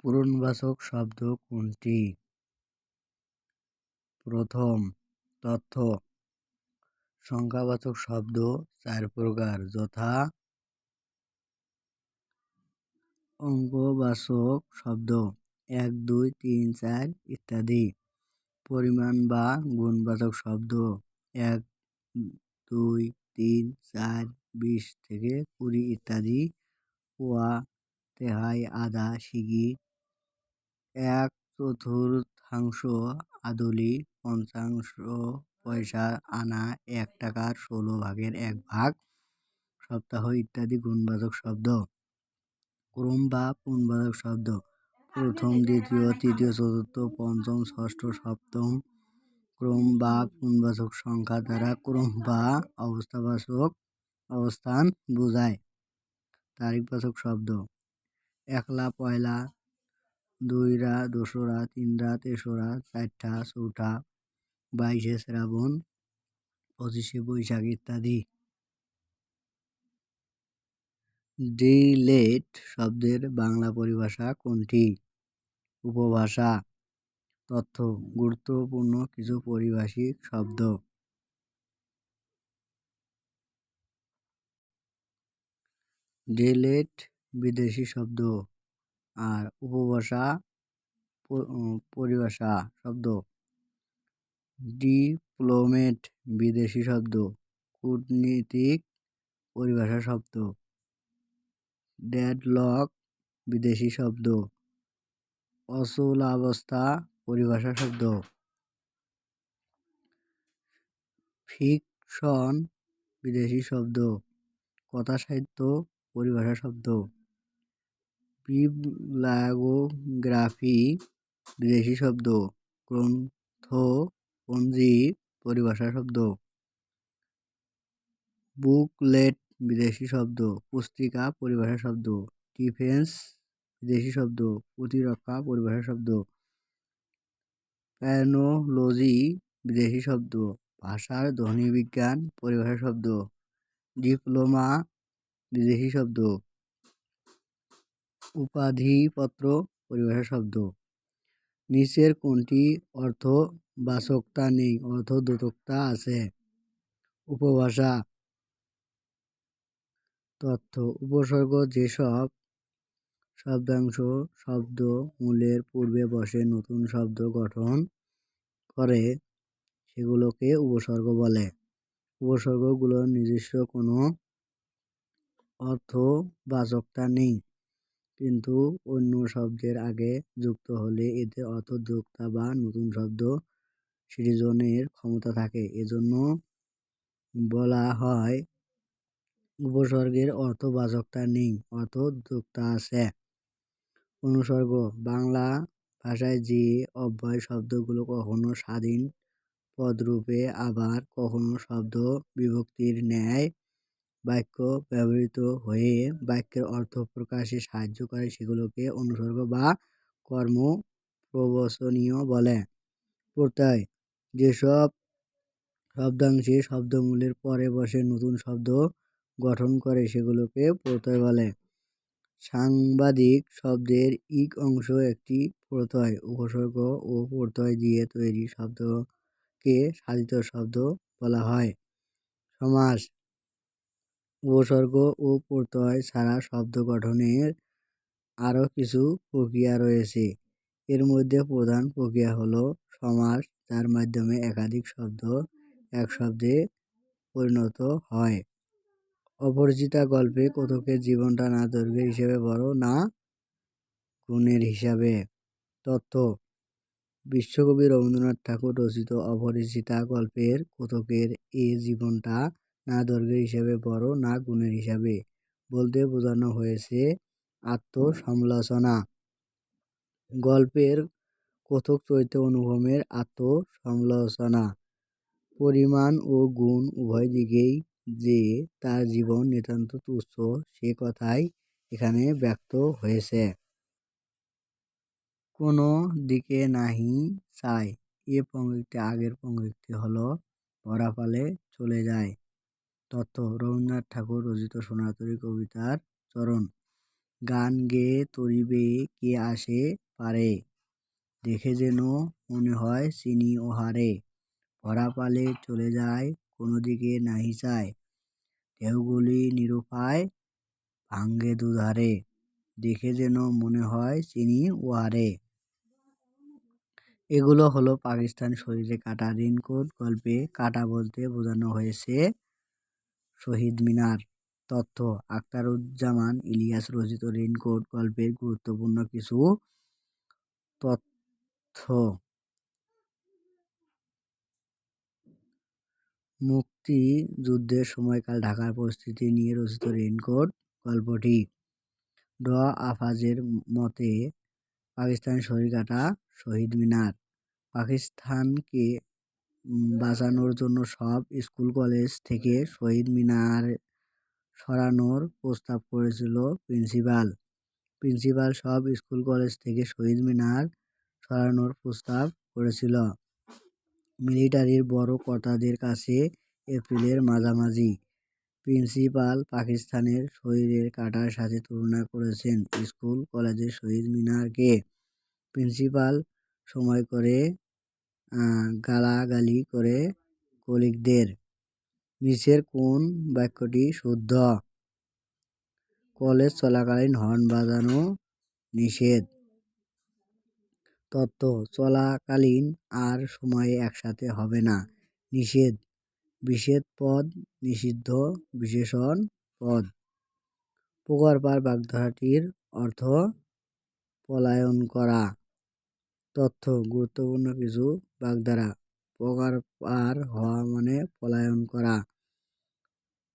পূরণবাচক শব্দ কোনটি? প্রথম, তথ্য। সংখ্যাবাচক শব্দ 4 প্রকার, যথা: অঙ্কবাচক শব্দ 1, 2, 3, 4 ইত্যাদি। পরিমাণ বা গুণবাচক শব্দ 1, 2, 3, 4, 20 থেকে 20 ইত্যাদি। পোয়া, তেহাই, আধা, সিকি, 1/4, আদলি, পঞ্চাংশ, পয়সা, আনা, 1 টাকার 16 ভাগের 1 ভাগ, সপ্তাহ ইত্যাদি। গুণবাচক শব্দ। ক্রম বা পূর্ণবাচক শব্দ প্রথম, দ্বিতীয়, তৃতীয়, চতুর্থ, পঞ্চম, ষষ্ঠ, সপ্তম। ক্রম বা পূর্ণবাচক সংখ্যা দ্বারা ক্রম বা অবস্থান বোঝায়। তারিখবাচক শব্দ: একলা, পয়লা, দুইরা, দোসরা, তিনরা, তেসরা, চারটা, চৌঠা, 22শে শ্রাবণ, 25শে বৈশাখ ইত্যাদি। ডিলেট শব্দের বাংলা পরিভাষা কোনটি? উপভাষা। তথ্য: গুরুত্বপূর্ণ কিছু পারিভাষিক শব্দ। ডিলেট বিদেশি শব্দ। আর উপভাষা পরিভাষা শব্দ। ডিপ্লোমেট বিদেশি শব্দ, কূটনীতিক পরিভাষা শব্দ। ডেডলক বিদেশি শব্দ, অচলাবস্থা পরিভাষা শব্দ। ফিকশন বিদেশি শব্দ, কথাসাহিত্য পরিভাষা শব্দ। বিবলিওগ্রাফি বিদেশি শব্দ, গ্রন্থপঞ্জি পরিভাষা শব্দ। বুকলেট বিদেশি শব্দ, পুস্তিকা পরিভাষা শব্দ। ডিফেন্স বিদেশি শব্দ, প্রতিরক্ষা পরিভাষা শব্দ। প্যানোলজি বিদেশি শব্দ, ভাষার ধ্বনিবিজ্ঞান পরিভাষা শব্দ। ডিপ্লোমা বিদেশি শব্দ, উপাধিপত্র পরিভাষা শব্দ। নিচের কোনটি অর্থবাচকতা নেই, অর্থদ্যোতকতা আছে? উপভাষা। তথ্য: উপসর্গ যেসব শব্দাংশ শব্দ মূলের পূর্বে বসে নতুন শব্দ গঠন করে সেগুলোকে উপসর্গ বলে। উপসর্গগুলোর নিজস্ব কোনো অর্থবাচকতা নেই, কিন্তু অন্য শব্দের আগে যুক্ত হলে এতে অর্থদ্যোতকতা বা নতুন শব্দ সৃজনের ক্ষমতা থাকে। এজন্য বলা হয় উপসর্গের অর্থবাচকতা নেই, অর্থদ্যোতকতা আছে। অনুসর্গ: বাংলা ভাষায় যে অব্যয় শব্দগুলো কখনো স্বাধীন পদরূপে আবার কখনো শব্দ বিভক্তির ন্যায় বাক্যে ব্যবহৃত হয়ে বাক্যের অর্থ প্রকাশে সাহায্য করে সেগুলোকে অনুসর্গ বা কর্মপ্রবচনীয় বলে। প্রত্যয়: যেসব শব্দাংশে শব্দমূলের পরে বসে নতুন শব্দ গঠন করে সেগুলোকে প্রত্যয় বলে। সাংবাদিক শব্দের ইক অংশ একটি প্রত্যয়। উপসর্গ ও প্রত্যয় দিয়ে তৈরি শব্দকে সাধিত শব্দ বলা হয়। সমাস: উপসর্গ ও প্রত্যয় ছাড়া শব্দ গঠনের আরও কিছু প্রক্রিয়া রয়েছে। এর মধ্যে প্রধান প্রক্রিয়া হলো সমাস, যার মাধ্যমে একাধিক শব্দ এক শব্দে পরিণত হয়। অপরিচিতা গল্পে কথকের জীবনটা না দৈর্ঘ্যের হিসাবে বড় না গুণের হিসাবে? তথ্য: বিশ্বকবি রবীন্দ্রনাথ ঠাকুর রচিত অপরিচিতা গল্পের কথকের এ জীবনটা না দৈর্ঘ্যের হিসাবে বড় না গুণের হিসাবে বলতে বোঝানো হয়েছে আত্মসমালোচনা। গল্পের কথক চরিত্র অনুপমের আত্মসমালোচনা। পরিমাণ ও গুণ উভয় দিকেই যে তার জীবন নিতান্ত তুচ্ছ সে কথাই এখানে ব্যক্ত হয়েছে। কোনো দিকে নাহি চায়, এ পংক্তিতে আগের পংক্তি হলো ভরা পালে চলে যায়। তথ্য: রবীন্দ্রনাথ ঠাকুর রচিত সোনার তরী কবিতার চরণ। গান গেয়ে তরিবে কে আসে পারে, দেখে যেন মনে হয় চিনি ওহারে, ভরা পালে চলে যায় কোনো দিকে নাহি চায়, ঢেউগুলি নিরুপায় ভাঙ্গে দুধারে, দেখে যেন মনে হয় চিনি ওহারে। এগুলো হলো পাকিস্তান শরীরে কাটা। রেইনকোট গল্পে কাটা বলতে বোঝানো হয়েছে শহীদ মিনার। তথ্য: আখতারুজ্জামান ইলিয়াস রচিত রেইনকোট গল্পের গুরুত্বপূর্ণ কিছু তথ্য। মুক্তিযুদ্ধের সময়কাল ঢাকার পরিস্থিতি নিয়ে রচিত রেইনকোট গল্পটি। ড আফাজের মতে পাকিস্তানের শরীর কাটা শহীদ মিনার। পাকিস্তানকে বাঁচানোর জন্য সব স্কুল কলেজ থেকে শহীদ মিনার সরানোর প্রস্তাব করেছিল প্রিন্সিপাল সব স্কুল কলেজ থেকে শহীদ মিনার সরানোর প্রস্তাব করেছিল মিলিটারির বড় কর্তাদের কাছে এপ্রিলের মাঝামাঝি। প্রিন্সিপাল পাকিস্তানের শরীরের কাটার সাথে তুলনা করেছেন স্কুল কলেজের শহীদ মিনারকে। প্রিন্সিপাল সময় করে গালাগালি করে কলিগদের। নিচের কোন বাক্যটি শুদ্ধ? কলেজ চলাকালীন হর্ন বাজানো নিষেধ। তথ্য: চলাকালীন আর সময়ে একসাথে হবে না। নিষেধ বিশেষ পদ, নিষিদ্ধ বিশেষণ পদ। পোকারপার বাগধারাটির অর্থ পলায়ন করা। তথ্য: গুরুত্বপূর্ণ কিছু বাগধারা। পোকারপার হওয়া মানে পলায়ন করা।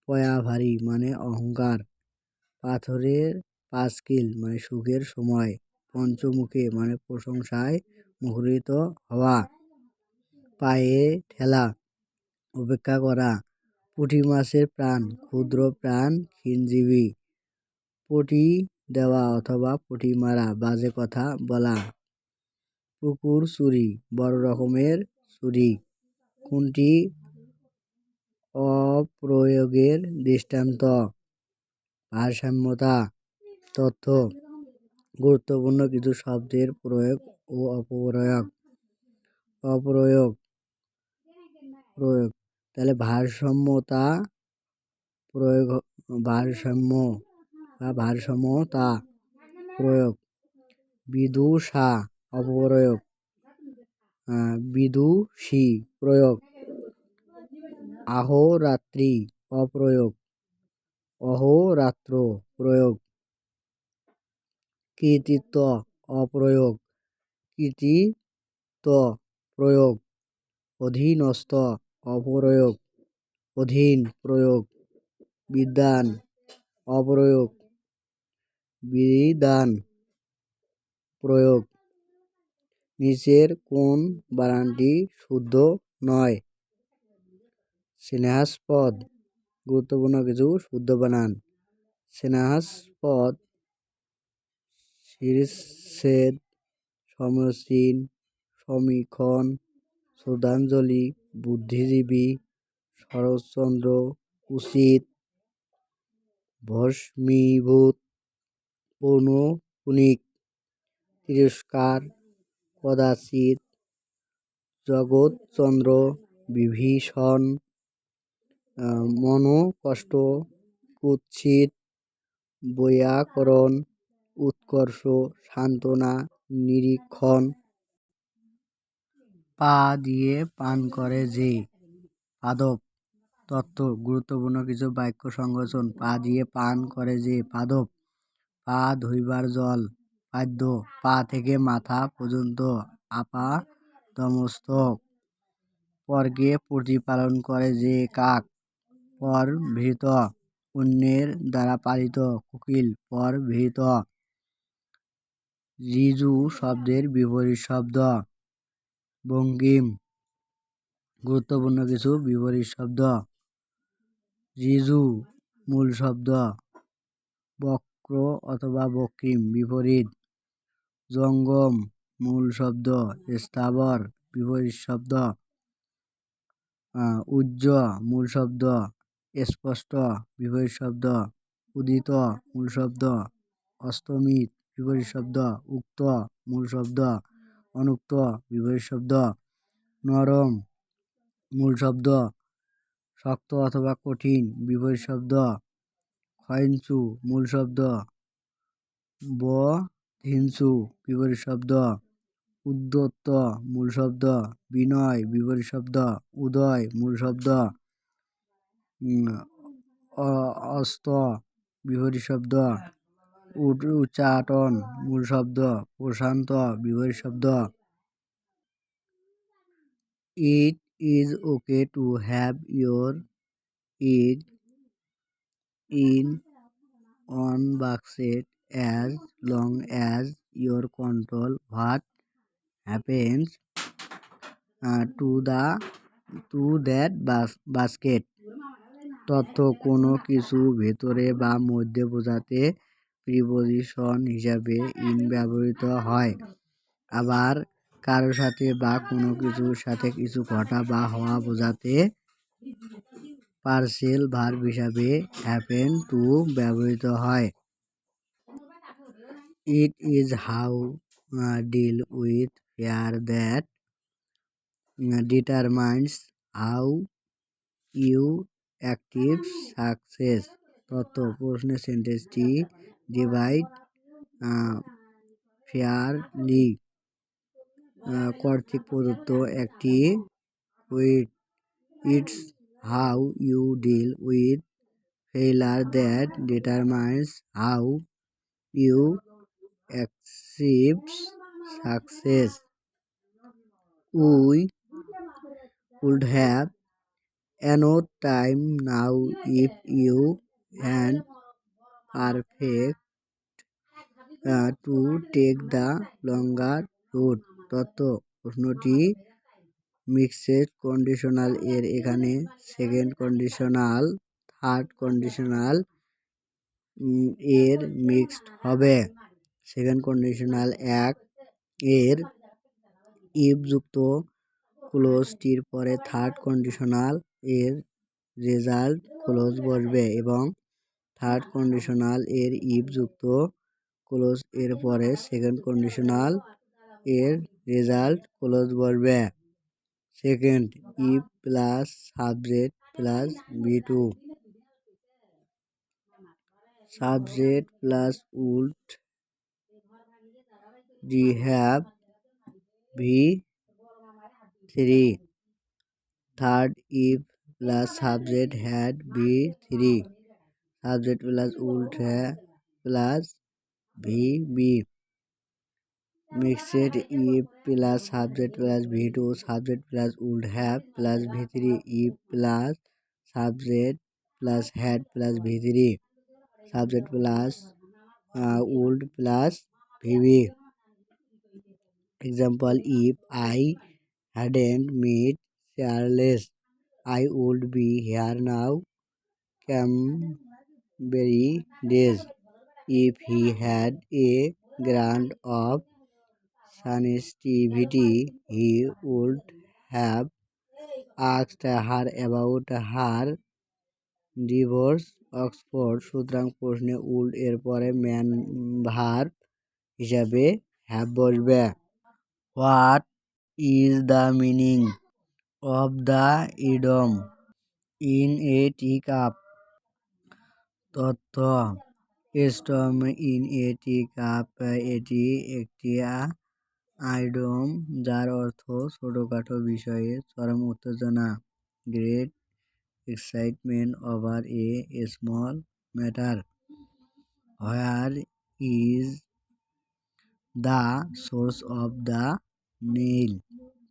পয়াভারী মানে অহংকার। পাথরের পাঁচকিল মানে সুখের সময়। পঞ্চমুখে মানে প্রশংসায় মুখরিত হওয়া। পায়ে ঠেলা উপেক্ষা করা। পুঁটি মাছের প্রাণ ক্ষুদ্র প্রাণ ক্ষীণজীবী। পটি দেওয়া অথবা পটি মারা বাজে কথা বলা। পুকুর চুরি বড় রকমের চুরি। কোনটি অপ্রয়োগের দৃষ্টান্ত? ভারসাম্যতা। তথ্য: গুরুত্বপূর্ণ কিছু শব্দের প্রয়োগ ও অপপ্রয়োগ। অপ্রয়োগ প্রয়োগ তাহলে ভারসাম্যতা প্রয়োগ, ভারসাম্য বা ভারসাম্যতা প্রয়োগ। বিদুষা অপপ্রয়োগ। বিদুষী প্রয়োগ। আহোরাত্রি অপ্রয়োগ। অহোরাত্র প্রয়োগ। কৃতিত্ব অপ্রয়োগ। কৃতিত্ব প্রয়োগ। অধীনস্থ অপ্রয়োগ। অধীন প্রয়োগ। বিধান অপ্রয়োগ। বিধান প্রয়োগ। নিচের কোন বানানটি শুদ্ধ নয়? স্নেহাস্পদ। গুরুত্বপূর্ণ কিছু শুদ্ধ বানান। স্নেহাস্পদ, শিরশ্ছেদ, সমীচীন, সমীক্ষণ, শ্রদ্ধাঞ্জলি, বুদ্ধিজীবী, শরৎচন্দ্র, উচিত, ভস্মীভূত, পৌনঃপুনিক, তিরস্কার, কদাচিৎ, জগৎচন্দ্র, বিভীষণ, মনোকষ্ট, কুৎসিত, বৈয়াকরণ, উৎকর্ষ, সান্ত্বনা, নিরীক্ষণ। পা দিয়ে পান করে যে পাদপ। তথ্য: গুরুত্বপূর্ণ কিছু বাক্য সংকোচন। পা দিয়ে পান করে যে পাদপ। পা ধুইবার জল পাদ্য। পা থেকে মাথা পর্যন্ত আপাদমস্তক। পরকে প্রতিপালন করে যে কাক। পরভৃত। অন্যের দ্বারা পালিত কোকিল পরভৃত। ঋজু শব্দের বিপরীত শব্দ। বঙ্কিম। গুরুত্বপূর্ণ কিছু বিপরীত শব্দ। ঋজু মূল শব্দ। বক্র অথবা বক্রিম বিপরীত। জঙ্গম মূল শব্দ। স্থাবর বিপরীত শব্দ। উজ্জ মূল শব্দ। স্পষ্ট বিপরীত শব্দ। উদিত মূল শব্দ। অস্তমিত বিপরীত শব্দ, উক্ত মূল শব্দ, অনুক্ত বিপরীত শব্দ, নরম মূল শব্দ, শক্ত অথবা কঠিন বিপরীত শব্দ, ক্ষয়িষ্ণু মূল শব্দ, বধিষ্ণু বিপরীত শব্দ, উদ্ধত মূল শব্দ, বিনয় বিপরীত শব্দ, উদয় মূল শব্দ, অস্ত বিপরীত শব্দ, উচ্চাটন মূল শব্দ, প্রশান্ত বিপরীত শব্দ। It is okay to have your egg in one basket as long as you control what happens to that basket. তথ্য কোনো কিছু ভেতরে বা মধ্যে বোঝাতে প্রিপোজিশন হিসাবে ইন ব্যবহৃত হয়। আবার কারো সাথে বা কোনো কিছুর সাথে কিছু ঘটা বা হওয়া বোঝাতে পার্সেল ভার্ব হিসাবে হ্যাপেন টু ব্যবহৃত হয়। It is how deal with fair that determines how you active success. তথ্য প্রশ্নের সেন্টেন্সটি ডিভাইড ফেয়ারলি কর্তৃক প্রদত্ত একটি with its how you deal with failure that determines how you achieve success. We would have enough time now if you had perfect to take the longer route. তথ্য প্রশ্নটি mixed conditional এর এখানে second conditional third conditional এর mixed হবে। Second conditional এক এর if যুক্ত ক্লোজটির পরে থার্ড কন্ডিশনাল এর রেজাল্ট ক্লোজ বসবে এবং থার্ড কন্ডিশনাল এর ইফ যুক্ত ক্লোজ এর পরে সেকেন্ড কন্ডিশনাল এর রেজাল্ট ক্লোজ বসবে। Second, if plus subject plus V2, subject plus would have V3. Third, if plus subject had V3, subject plus would plus VB. Mixed, if plus subject plus V2, subject plus would have plus V3, if plus subject plus had plus V3, subject plus would plus VB. Example, if I hadn't met Charles, I would be here now. Cranberry days. If he had a grant of sensitivity, he would have asked her about her divorce. Oxford. সুতরাং প্রশ্নে would এর পরে main verb হিসাবে have বসবে। What is the meaning of the idiom in a tea cup? তথ্য storm in a tea cup এটি একটি idiom যার অর্থ ছোটোখাটো বিষয়ে চরম উত্তেজনা, great excitement over a small matter. Where is the source of the nail?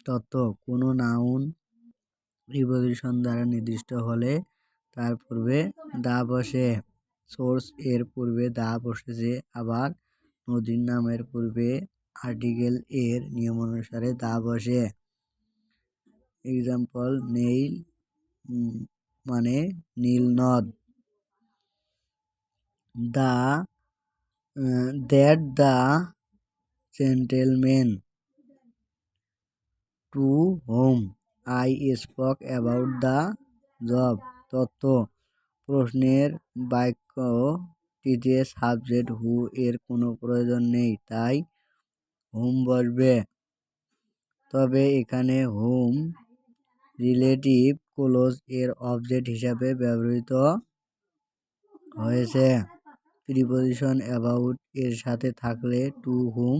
তথ্য কোনো নাউন প্রিপোজিশন দ্বারা নির্দিষ্ট হলে তার পূর্বে দা বসে। সোর্স এর পূর্বে দা বসেছে, আবার নদীর নামের পূর্বে আর্টিকেল এর নিয়মানুসারে দা বসে। এক্সাম্পল, নেইল মানে নীল নদ। That the gentleman to whom I spoke about the job. তথ্য প্রশ্নের বাক্য বাক্যটিতে সাবজেক্ট হু এর কোনো প্রয়োজন নেই, তাই হুম বসবে। তবে এখানে হুম রিলেটিভ ক্লোজ এর অবজেক্ট হিসাবে ব্যবহৃত হয়েছে। প্রিপোজিশন অ্যাবাউট এর সাথে থাকলে টু হুম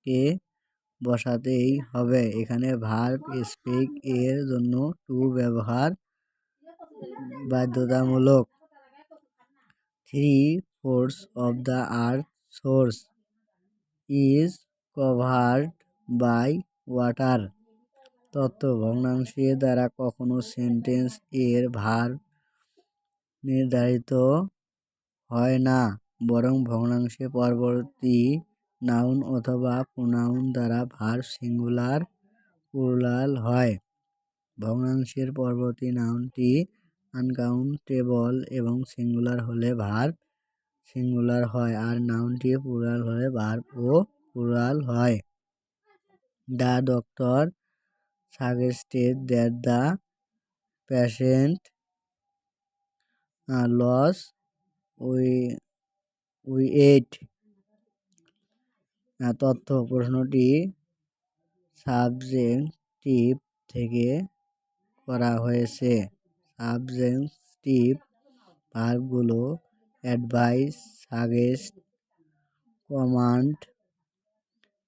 কে বসাতেই হবে। এখানে ভার্ব স্পিক এর জন্য টু ব্যবহার বাধ্যতামূলক। 3/4 of the earth's source is covered by water. তথ্য: ভগ্নাংশের দ্বারা কখনো সেন্টেন্স এর ভার্ব নির্ধারিত হয় না, বরং ভগ্নাংশে পরবর্তী নাউন অথবা প্রোনাউন দ্বারা ভার্ব সিঙ্গুলার প্লুরাল হয়। ভগ্নাংশের পরবর্তী নাউনটি আনকাউন্টেবল এবং সিঙ্গুলার হলে ভার্ব সিঙ্গুলার হয়, আর নাউনটি প্লুরাল হলে ভার্বও প্লুরাল হয়। The doctor suggested that the patient lose weight. তথ্য: প্রশ্নটি সাবজেক্টিভ থেকে করা হয়েছে। সাবজেক্টিভ ভার্বগুলো advice, suggest, command,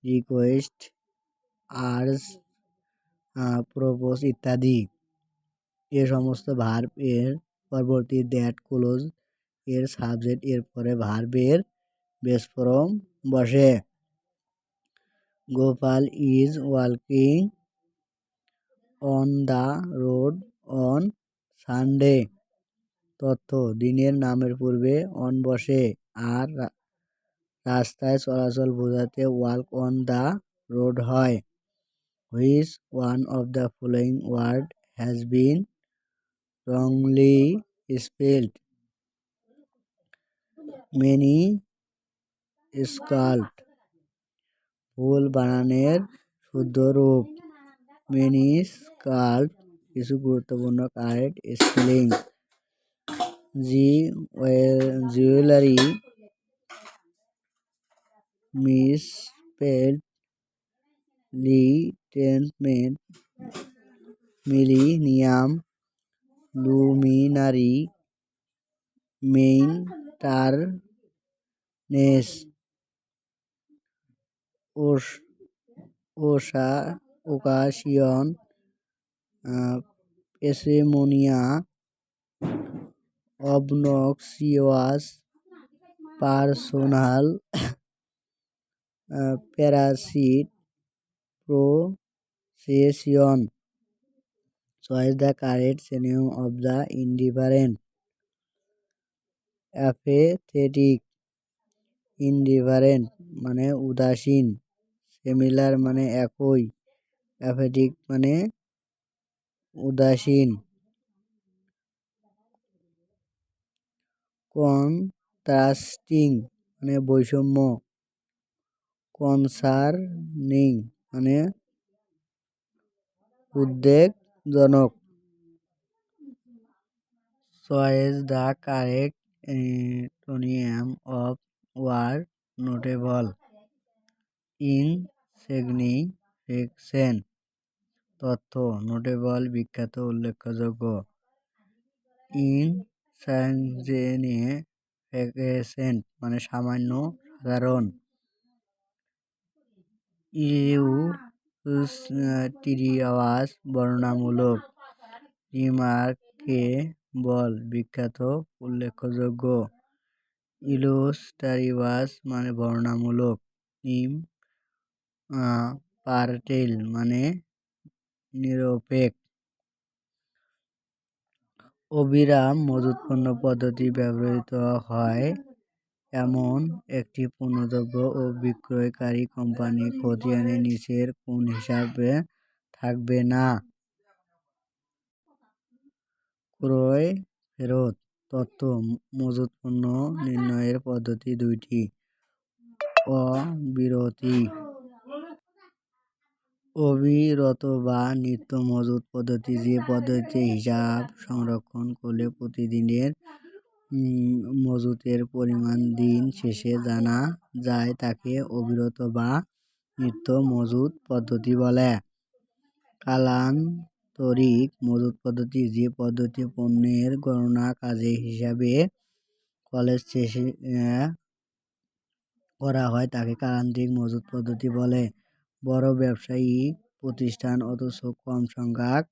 request, urge, propose ইত্যাদি। এ সমস্ত ভার্ব এর পরবর্তী দ্যাট ক্লোজ এর সাবজেক্ট এর পরে ভার্বের বেস ফর্ম বসে। Gopal is walking on the road on Sunday. তথ্য: দিনের নামের পূর্বে অন বসে, আর রাস্তায় চলাচল বোঝাতে ওয়াক অন দ্য রোড হয়। Which one of the following word has been wrongly spelled? Many scalled. ভুল বানানের শুদ্ধ রূপ। Many scalled কিছু গুরুত্বপূর্ণ কারেক্ট স্পেলিং। Jewellery misspelled. লিটেনমেন্ট মিলিনিয়াম। Luminary maintenance. ওকাশিয়ন পেসিমোনিয়া। Obnoxious personal parasite procession. Choice the correct synonym of the indifferent. Apathetic. Indifferent মানে উদাসীন, similar মানে একই, অ্যাপেথিক মানে উদাসীন। কন্ট্রাস্টিং মানে বৈষম্য। কনসার্নিং মানে উদ্বেগজনক। Choice the correct antonym of word notable. Insignificant. তথ্য: নোটেবল বিখ্যাত, উল্লেখযোগ্য। ইনসিগনিফিকেন্ট মানে সামান্য, সাধারণ। ইলিউস্ট্রিয়াস বর্ণনামূলক। রিমার্কেবল বিখ্যাত, উল্লেখযোগ্য। ইলুস্ট্রিয়াস মানে বর্ণনামূলক। ইমপার্টিয়াল মানে নিরপেক্ষ। অবিরাম মজুতপণ্য পদ্ধতি ব্যবহৃত হয় এমন একটি পণ্যদ্রব্য ও বিক্রয়কারী কোম্পানি খতিয়ানে নিচের কোন হিসাবে থাকবে না? ক্রয় ফেরত। তথ্য: মজুতপণ্য নির্ণয়ের পদ্ধতি দুইটি। অবিরতি। অবিরত বা নিত্য মজুত পদ্ধতি যে পদ্ধতিতে হিসাব সংরক্ষণ করলে প্রতিদিনের মজুতের পরিমাণ দিন শেষে জানা যায় তাকে অবিরত বা নিত্য মজুত পদ্ধতি বলে। কালান্তরিক মজুত পদ্ধতি যে পদ্ধতি পণ্যের গণনা কাজে হিসাবে কলেজ শেষে করা হয় তাকে কালান্তরিক মজুত পদ্ধতি বলে। বড় ব্যবসায়িক প্রতিষ্ঠান অথচ কম সংখ্যক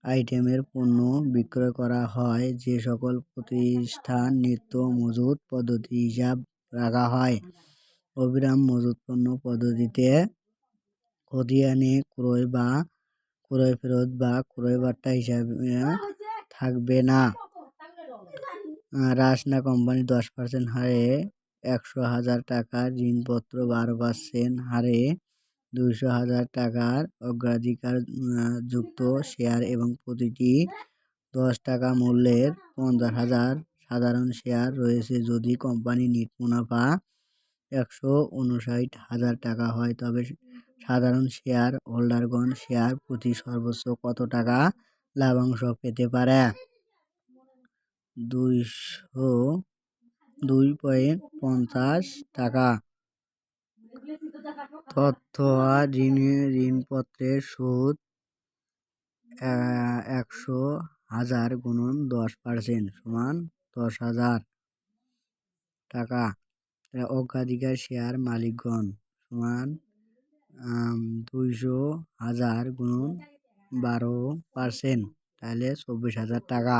আইটেমের পণ্য বিক্রয় করা হয় যে সকল প্রতিষ্ঠান নিত্য মজুত পদ্ধতি হিসাব রাখা হয়। অবিরাম মজুত পণ্য পদ্ধতিতে খতিয়ানে ক্রয় ফেরত বা ক্রয় বার্তা হিসাবে থাকবে না। রাসনা কোম্পানি 10% হারে 100,000 টাকার ঋণপত্র 12% হারে 200,000 টাকার অগ্রাধিকার যুক্ত শেয়ার এবং প্রতিটি 10 টাকা মূল্যের 50,000 সাধারণ শেয়ার রয়েছে। যদি কোম্পানির নিট মুনাফা 159,000 টাকা হয় তবে সাধারণ শেয়ার হোল্ডারগণ শেয়ার প্রতি সর্বোচ্চ কত টাকা লাভাংশ পেতে পারে? 2.50 টাকা। তথ্য ঋণপত্রের সুদ 100,000 গুণন 10% সমান 10,000 টাকা। অগ্রাধিকার শেয়ার মালিকগণ সমান 200,000 গুণন 12%, তাহলে 24,000 টাকা।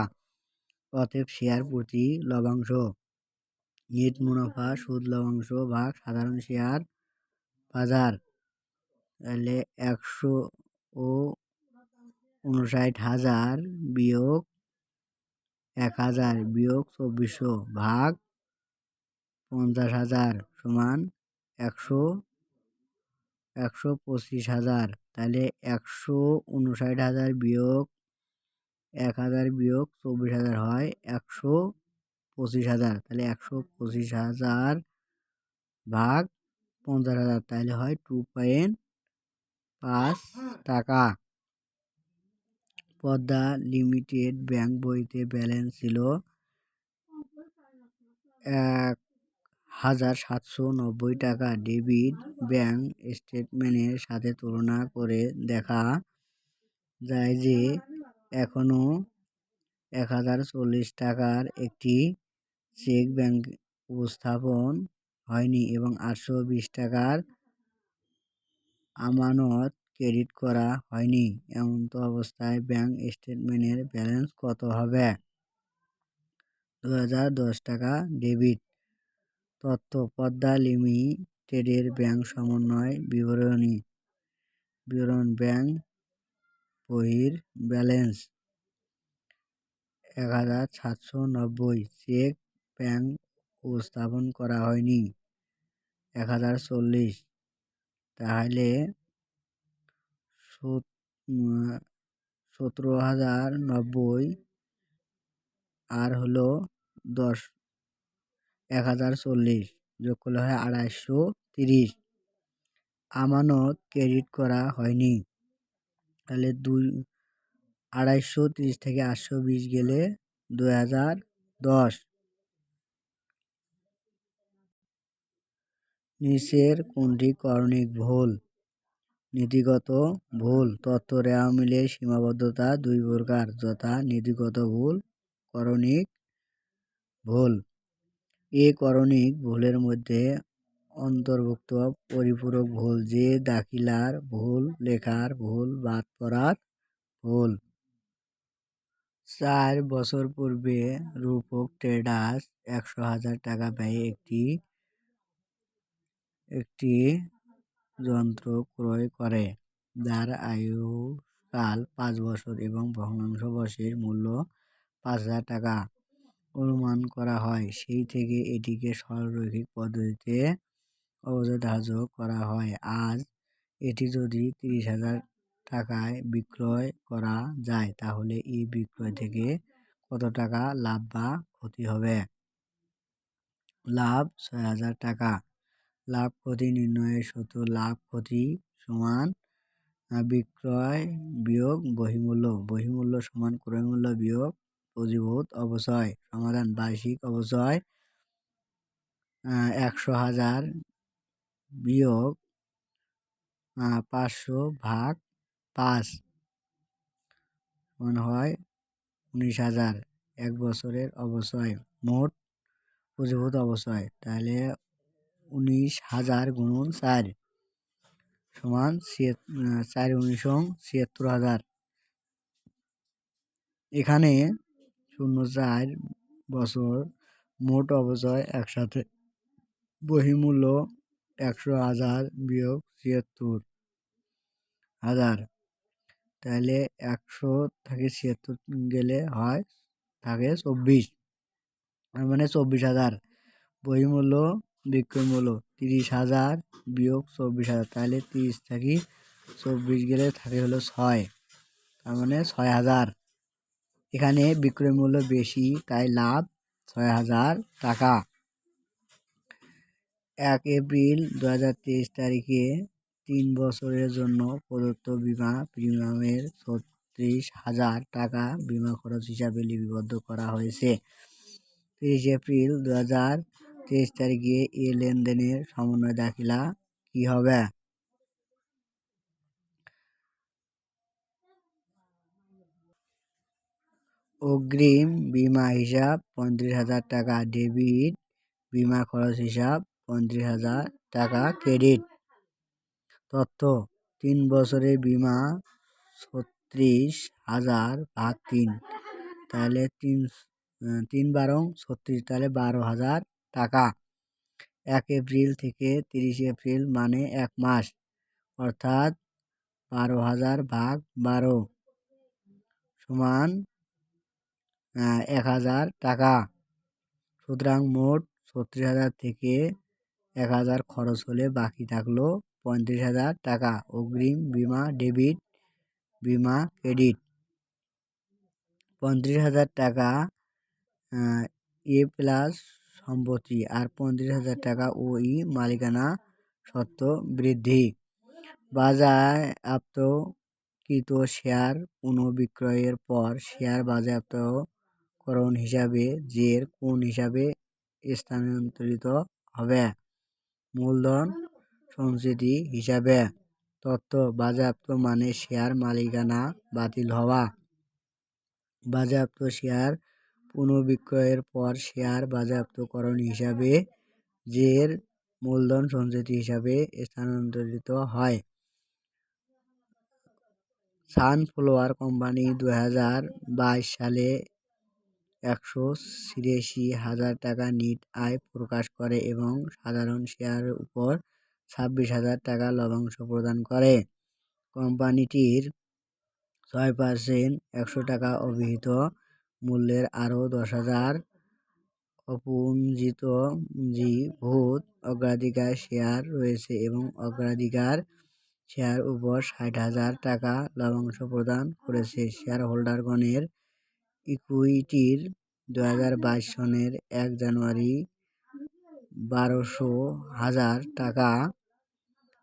অতএব শেয়ার প্রতি লভ্যাংশ নেট মুনাফা সুদ লভ্যাংশ ভাগ সাধারণ শেয়ার বাজার, তাহলে 159,000 বিয়োগ 1,000 বিয়োগ 2400 ভাগ 50,000 সমান 125,000, তাহলে 159,000 বিয়োগ 1,000 বিয়োগ 24,000 হয় 125,000, তাহলে 125,000 ভাগ 50,000, তাহলে হয় 2.5 টাকা। পদ্মা লিমিটেড ব্যাংক বইতে ব্যালেন্স ছিল 1,790 টাকা। ডেবিট ব্যাংক স্টেটমেন্টের সাথে তুলনা করে দেখা যায় যে এখনো 1,040 টাকার একটি চেক ব্যাংক উপস্থাপন হয়নি এবং 820 টাকার আমানত ক্রেডিট করা হয়নি। এমতো অবস্থায় ব্যাংক স্টেটমেন্টের ব্যালেন্স কত হবে? 2,010 টাকা। ডেবিট তথ্য পদ্মা লিমিটেডের ব্যাংক সমন্বয় বিবরণ ব্যাংক বহির ব্যালেন্স 1,790, চেক ব্যাংক উপস্থাপন করা হয়নি 1,040, তাহলে 17,090 আর হলো 1,040 যোগ করলে হয় 2,830। আমানত ক্রেডিট করা হয়নি, তাহলে 2,830 থেকে 820 গেলে 2,010। নিচের কোনটি করণিক ভুল? নীতিগত ভুল। তথ্য দেওয়া মিলে সীমাবদ্ধতা দুই প্রকার, যথা নীতিগত ভুল, করণিক ভুল। করণিক ভুলের মধ্যে অন্তর্ভুক্ত পরিপূরক ভুল, যে দাখিলার ভুল, লেখার ভুল, বাদ পড়ার ভুল। 4 বছর পূর্বে রূপক ট্রেডার্স 100,000 টাকা ব্যয়ে একটি যন্ত্র ক্রয় করে যার আয়ুকাল 5 বছর এবং ভগ্নাংশ বয়সের মূল্য 5,000 টাকা অনুমান করা হয়। সেই থেকে এটিকে সরলরৈখিক পদ্ধতিতে অবধি ধার্য করা হয়। আজ এটি যদি 30,000 টাকায় বিক্রয় করা যায় তাহলে এই বিক্রয় থেকে কত টাকা লাভ বা ক্ষতি হবে? লাভ 6,000 টাকা। লাভ ক্ষতি নির্ণয়ের সূত্র লাভ ক্ষতি সমান বিক্রয় বিয়োগ বহিমূল্য। বহিমূল্য সমান ক্রয়মূল্য বিয়োগ পুঁজিভূত অবচয়। সমাধান: বার্ষিক অবচয় 100,000 বিয়োগ 500 ভাগ 5 হয় 19,000। 1 বছরের অবচয় মোট পুঁজিভূত অবচয়, তাহলে 19,000 গুণন 4 সমান 4 19,76,000। এখানে 0.4 বছর মোট অবচয় একসাথে। বহির্মূল্য 100,000 বিয়োগ 76,000, তাহলে 100 থেকে 76 গেলে হয় থাকে 24, মানে 24,000। বহির্মূল্য বিক্রয় মূল্য 30,000 বিয়োগ 24,000, তাহলে 30 থেকে 24 গেলে থাকে হলো 6, তার মানে 6,000। এখানে বিক্রয় মূল্য বেশি, তাই লাভ 6,000 টাকা। 1 এপ্রিল 2023 তারিখে 3 বছরের জন্য প্রদত্ত বিমা প্রিমিয়ামের 36,000 টাকা বিমা খরচ হিসাবে লিপিবদ্ধ করা হয়েছে। 30 এপ্রিল 2023 তারিখে এ লেনদেনের সমন্বয় দাখিলা কি হবে? অগ্রিম বিমা হিসাব 35,000 টাকা ডেবিট, বিমা খরচ হিসাব 35,000 টাকা ক্রেডিট। তথ্য: 3 বছরের বিমা 36,000 ভাগ 3, তাহলে 3 বারং 36, তাহলে 12,000 টাকা। 1 এপ্রিল থেকে 30 এপ্রিল মানে 1 মাস, অর্থাৎ 12,000 ভাগ 12 সমান 1,000 টাকা। সুতরাং মোট 36,000 থেকে 1,000 খরচ হলে বাকি থাকলো 35,000 টাকা। অগ্রিম বিমা ডেবিট, বিমা ক্রেডিট। 35,000 টাকা এ প্লাস সম্পত্তি আর 35,000 টাকা ও ই মালিকানা সত্ত্ব বৃদ্ধি। বাজেয়াপ্তকৃত শেয়ার পুনঃবিক্রয়ের পর শেয়ার বাজেয়াপ্তকরণ হিসাবে জের কোন হিসাবে স্থানান্তরিত হবে? মূলধন সঞ্চিতি হিসাবে। তথ্য: বাজেয়াপ্ত মানে শেয়ার মালিকানা বাতিল হওয়া। বাজেয়াপ্ত শেয়ার পুনঃবিক্রয়ের পর শেয়ার বাজেয়াপ্তকরণ হিসাবে জের মূলধন সঞ্চিতি হিসাবে স্থানান্তরিত হয়। সানফ্লাওয়ার কোম্পানি 2022 সালে 183,000 টাকা নেট আয় প্রকাশ করে এবং সাধারণ শেয়ারের উপর 26,000 টাকা লভ্যাংশ প্রদান করে। কোম্পানিটির 6% 100 টাকা অভিহিত মূল্যের আরও 10,000 পুঞ্জীভূত অগ্রাধিকার শেয়ার রয়েছে এবং অগ্রাধিকার শেয়ার উপর 60,000 টাকা লভ্যাংশ প্রদান করেছে। শেয়ার হোল্ডারগণের ইকুইটির 2022 সনের 1 জানুয়ারি 12,000 টাকা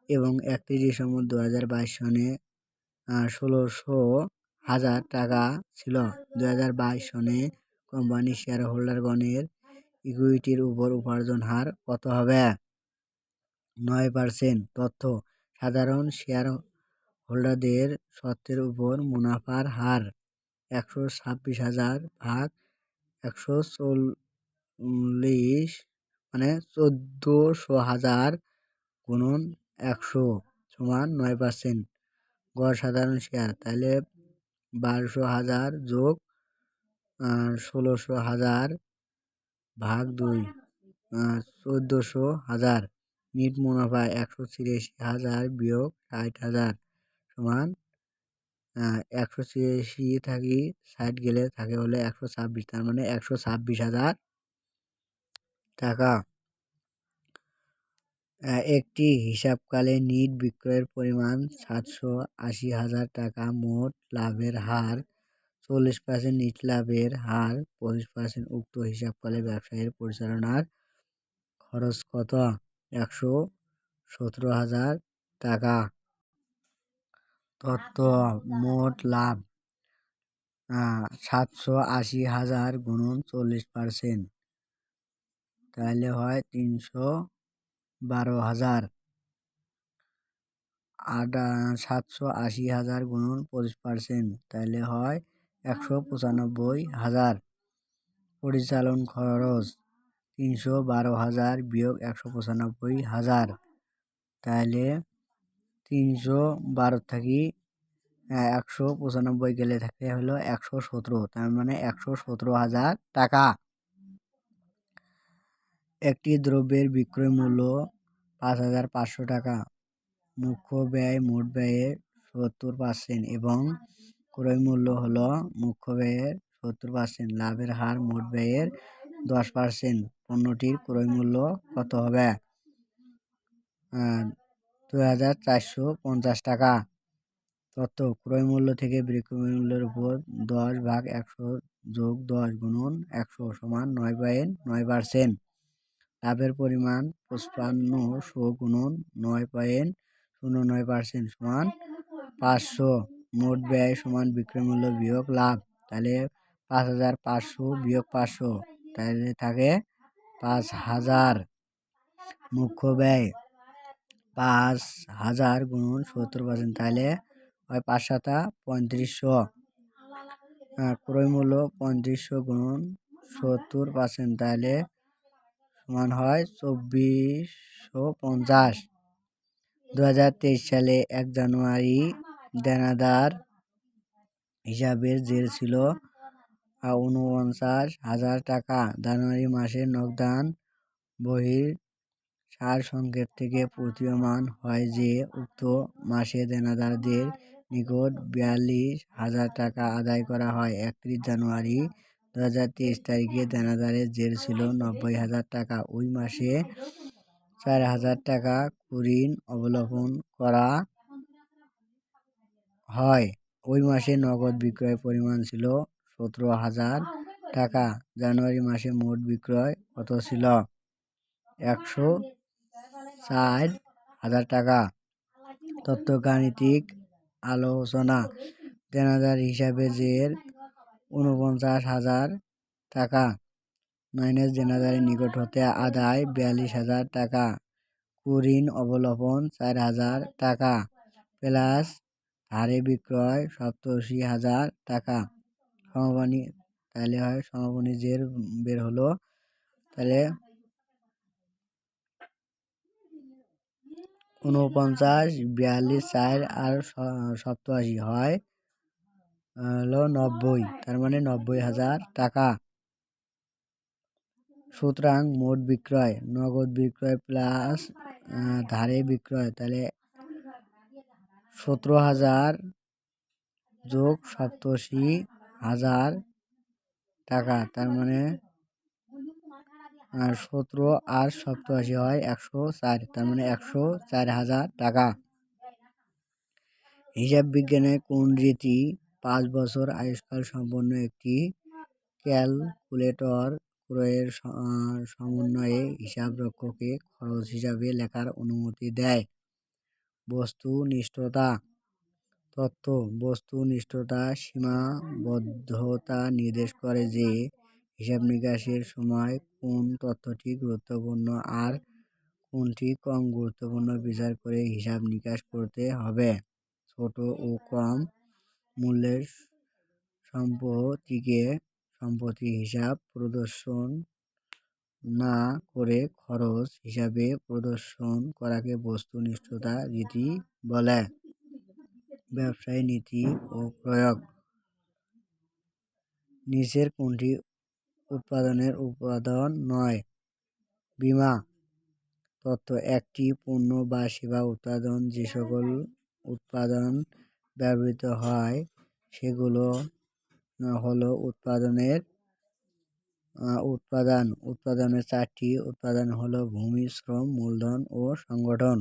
এবং 31 ডিসেম্বর 2022 সনে 16,000 টাকা ছিল। 2022 সনে কোম্পানির শেয়ার হোল্ডারগণের ইকুইটির উপর উপার্জন হার কত হবে? 9%। তথ্য: সাধারণ শেয়ার হোল্ডারদের স্বত্বের উপর মুনাফার হার 126,000 ভাগ 140, মানে 14,000 গুণন 100 সমান 9%। গড় সাধারণ শেয়ার, তাহলে 12,000 যোগ 16,000 ভাগ 2 14,000। নিট মুনাফা 183,000 বিয়োগ 60,000 সমান 183 থাকি 60 গেলে থাকে হলে 126, তার মানে 126,000 টাকা। একটি হিসাবকালে নিট বিক্রয়ের পরিমাণ 780,000 টাকা। মোট লাভের হার 40%, নিট লাভের হার 25%। উক্ত হিসাবকালে ব্যবসায়ের পরিচালনার খরচ কত? 117,000 টাকা। তথ্য: মোট লাভ 780,000 গুণন 40%, তাহলে হয় 312,000। 780,000 গুণন 25%, তাহলে হয় 195,000। পরিচালন খরচ 312,000 বিয়োগ 195,000, তাহলে 312 থাকি 195 গেলে থাকে হলো 117, তার মানে 117,000 টাকা। একটি দ্রব্যের বিক্রয় মূল্য 5,500 টাকা। মুখ্য ব্যয় মোট ব্যয়ের 70% এবং ক্রয় মূল্য হলো মুখ্য ব্যয়ের 70%, লাভের হার মোট ব্যয়ের 10%। পণ্যটির ক্রয় মূল্য কত হবে? 2,450 টাকা। তথ্য: ক্রয় মূল্য থেকে বিক্রয় মূল্যের উপর 10/100 যোগ 10 গুণন 100 সমান 9.9%। লাভের পরিমাণ 5500 গুণন 9.09% সমান 500। মোট ব্যয় সমান বিক্রয় মূল্য বিয়োগ লাভ, তাহলে 5,500 বিয়োগ 500, তাহলে থাকে 5,000। মুখ্য ব্যয় 5,000 গুণন 70%, তাহলে হয় 5,7 3500। ক্রয় মূল্য 3500 গুণন 70%, তাহলে সমান হয় 2,450। 2023 সালে 1 জানুয়ারি দেনাদার হিসাবের জের ছিল 49,000 টাকা। জানুয়ারি মাসে নগদান বহির সারসংক্ষেপ থেকে প্রতীয়মান হয় যে উক্ত মাসে দেনাদারদের নিকট 42,000 টাকা আদায় করা হয়। 31 জানুয়ারি 2023 তারিখে দেনাদারের জের ছিল 90,000 টাকা। ওই মাসে 4,000 টাকা কুঋণ অবলোকন করা হয়। ওই মাসে নগদ বিক্রয় পরিমাণ ছিল 17,000 টাকা। জানুয়ারি মাসে মোট বিক্রয় কত ছিল? 104,000 টাকা। তথ্য: গাণিতিক আলোচনা। দেনাদার হিসাবে জের 49,000 টাকা মাইনাস দেনাদারের নিকট হতে আদায় 42,000 টাকা, কুঋণ অবলোকন 4,000 টাকা প্লাস ধারে বিক্রয় 87,000 টাকা। সমাপনী, তাহলে হয় সমাপনী জের বের হলো, তাহলে 49, 42, 4 আর 87 হয় হলো 90, তার মানে 90,000 টাকা। সুতরাং মোট বিক্রয় নগদ বিক্রয় প্লাস ধারে বিক্রয়, তাহলে 17,000 যোগ 87,000 টাকা, তার মানে 17 আর 87 হয় 104, তার মানে 104,000 টাকা। হিসাব বিজ্ঞানের কোন রীতি 5 বছর আয়ুষ্কাল সম্পন্ন একটি ক্যালকুলেটর ক্রয়ের সমন্বয়ে হিসাবরক্ষকে খরচ হিসাবে লেখার অনুমতি দেয়? বস্তুনিষ্ঠতা। তথ্য: বস্তুনিষ্ঠতা সীমাবদ্ধতা নির্দেশ করে যে হিসাব নিকাশের সময় কোন তথ্যটি গুরুত্বপূর্ণ আর কোনটি কম গুরুত্বপূর্ণ বিচার করে হিসাব নিকাশ করতে হবে। ছোট ও কম মূল্যের সম্পত্তি হিসাব প্রদর্শন না করে খরচ হিসাবে প্রদর্শন করাকে বস্তুনিষ্ঠতা রীতি বলে। ব্যবসায় নীতি ও প্রয়োগ। নিচের কোনটি উৎপাদনের উপাদান নয়? বীমা। তথ্য: একটি পণ্য বা সেবা উৎপাদন যে সকল উপাদান ব্যবহৃত হয় সেগুলো হলো উৎপাদনের 4টি উপাদান হলো ভূমি, শ্রম, মূলধন ও সংগঠন।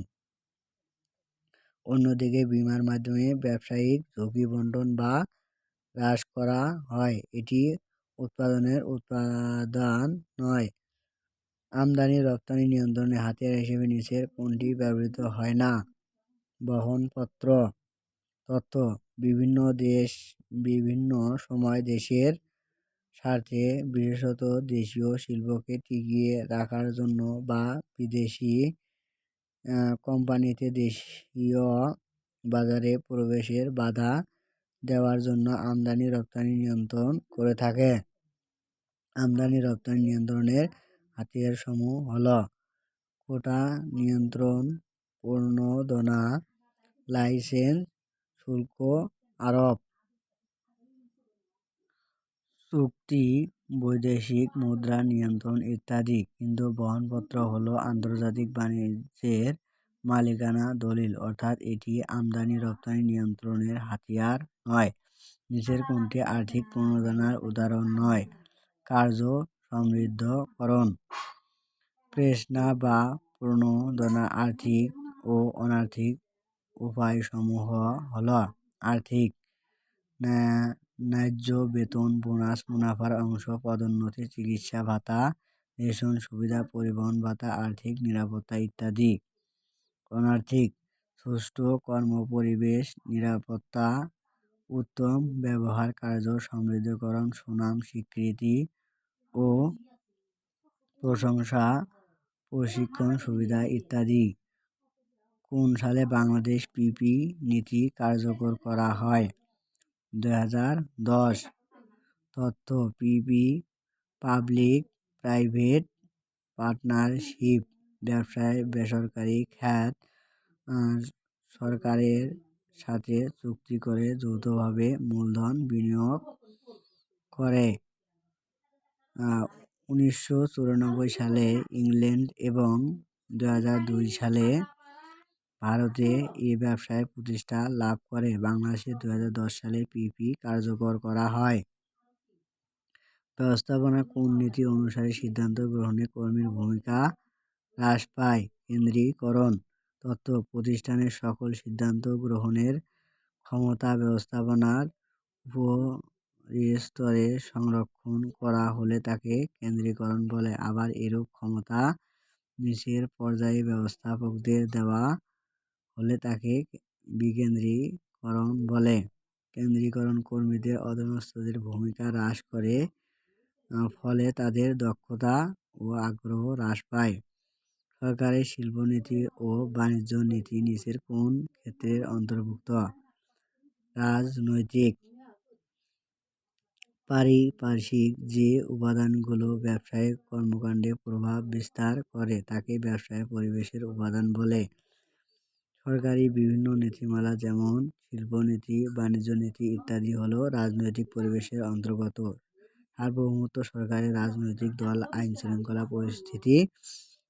অন্যদিকে বীমার মাধ্যমে ব্যবসায়িক ঝুঁকি বন্টন বা হ্রাস করা হয়, এটি উৎপাদনের উপাদান নয়। আমদানি রপ্তানি নিয়ন্ত্রণে হাতিয়ার হিসেবে নিচের কোনটি ব্যবহৃত হয় না? বহনপত্র। তথ্য: বিভিন্ন সময় দেশের স্বার্থে, বিশেষত দেশীয় শিল্পকে টিকিয়ে রাখার জন্য বা বিদেশি কোম্পানিতে দেশীয় বাজারে প্রবেশের বাধা দেওয়ার জন্য আমদানি রপ্তানি নিয়ন্ত্রণ করে থাকে। আমদানি রপ্তানি নিয়ন্ত্রণের হাতিয়ারসমূহ হলো কোটা নিয়ন্ত্রণ, প্রণোদনা, লাইসেন্স, শুল্ক আরোপ, চুক্তি, বৈদেশিক মুদ্রা নিয়ন্ত্রণ ইত্যাদি। কিন্তু বহনপত্র হলো আন্তর্জাতিক বাণিজ্যের মালিকানা দলিল, অর্থাৎ এটি আমদানি রপ্তানি নিয়ন্ত্রণের হাতিয়ার নয়। নিচের কোনটি আর্থিক প্রণোদনার উদাহরণ নয়? কার্য সমৃদ্ধকরণ। প্রেষণা বা প্রণোদনা আর্থিক ও অনার্থিক উপায়সমূহ হলো আর্থিক: ন্যায্য বেতন, বোনাস, মুনাফার অংশ, পদোন্নতি, চিকিৎসা ভাতা, রেশন সুবিধা, পরিবহন ভাতা, আর্থিক নিরাপত্তা ইত্যাদি। অনার্থিক: সুষ্ঠু কর্মপরিবেশ, নিরাপত্তা, উত্তম ব্যবহার, কার্য সমৃদ্ধকরণ, সুনাম, স্বীকৃতি ও প্রশংসা, প্রশিক্ষণ সুবিধা ইত্যাদি। কোন সালে বাংলাদেশ পিপি নীতি কার্যকর করা হয়? 2010। তথ্য: পিপি পাবলিক প্রাইভেট পার্টনারশিপ, ব্যবসায় বেসরকারি খাত সরকারের সাথে চুক্তি করে যৌথভাবে মূলধন বিনিয়োগ করে। 1994 সালে ইংল্যান্ড এবং 2002 সালে ভারতে এ ব্যবসায় প্রতিষ্ঠা লাভ করে। বাংলাদেশে 2010 সালে পিপি কার্যকর করা হয়। ব্যবস্থাপনা কোন নীতি অনুসারে সিদ্ধান্ত গ্রহণে কর্মীর ভূমিকা হ্রাস পায়? কেন্দ্রীকরণ। তথ্য: প্রতিষ্ঠানের সকল সিদ্ধান্ত গ্রহণের ক্ষমতা ব্যবস্থাপনার উপরিস্তরে সংরক্ষণ করা হলে তাকে কেন্দ্রীকরণ বলে। আবার এরূপ ক্ষমতা নিচের পর্যায়ে ব্যবস্থাপকদের দেওয়া হলে তাকে বিকেন্দ্রীকরণ বলে। কেন্দ্রীকরণ কর্মীদের অধীনস্থদের ভূমিকা হ্রাস করে, ফলে তাদের দক্ষতা ও আগ্রহ হ্রাস পায়। সরকারের শিল্পনীতি ও বাণিজ্য নীতি নিচের কোন ক্ষেত্রের অন্তর্ভুক্ত? রাজনৈতিক। পারিপার্শ্বিক যে উপাদানগুলো ব্যবসায়িক কর্মকাণ্ডে প্রভাব বিস্তার করে তাকে ব্যবসায় পরিবেশের উপাদান বলে। সরকারি বিভিন্ন নীতিমালা যেমন শিল্পনীতি, বাণিজ্য নীতি ইত্যাদি হলো রাজনৈতিক পরিবেশের অন্তর্গত। সার্বভৌমত্ব, সরকারের রাজনৈতিক দল, আইন শৃঙ্খলা পরিস্থিতি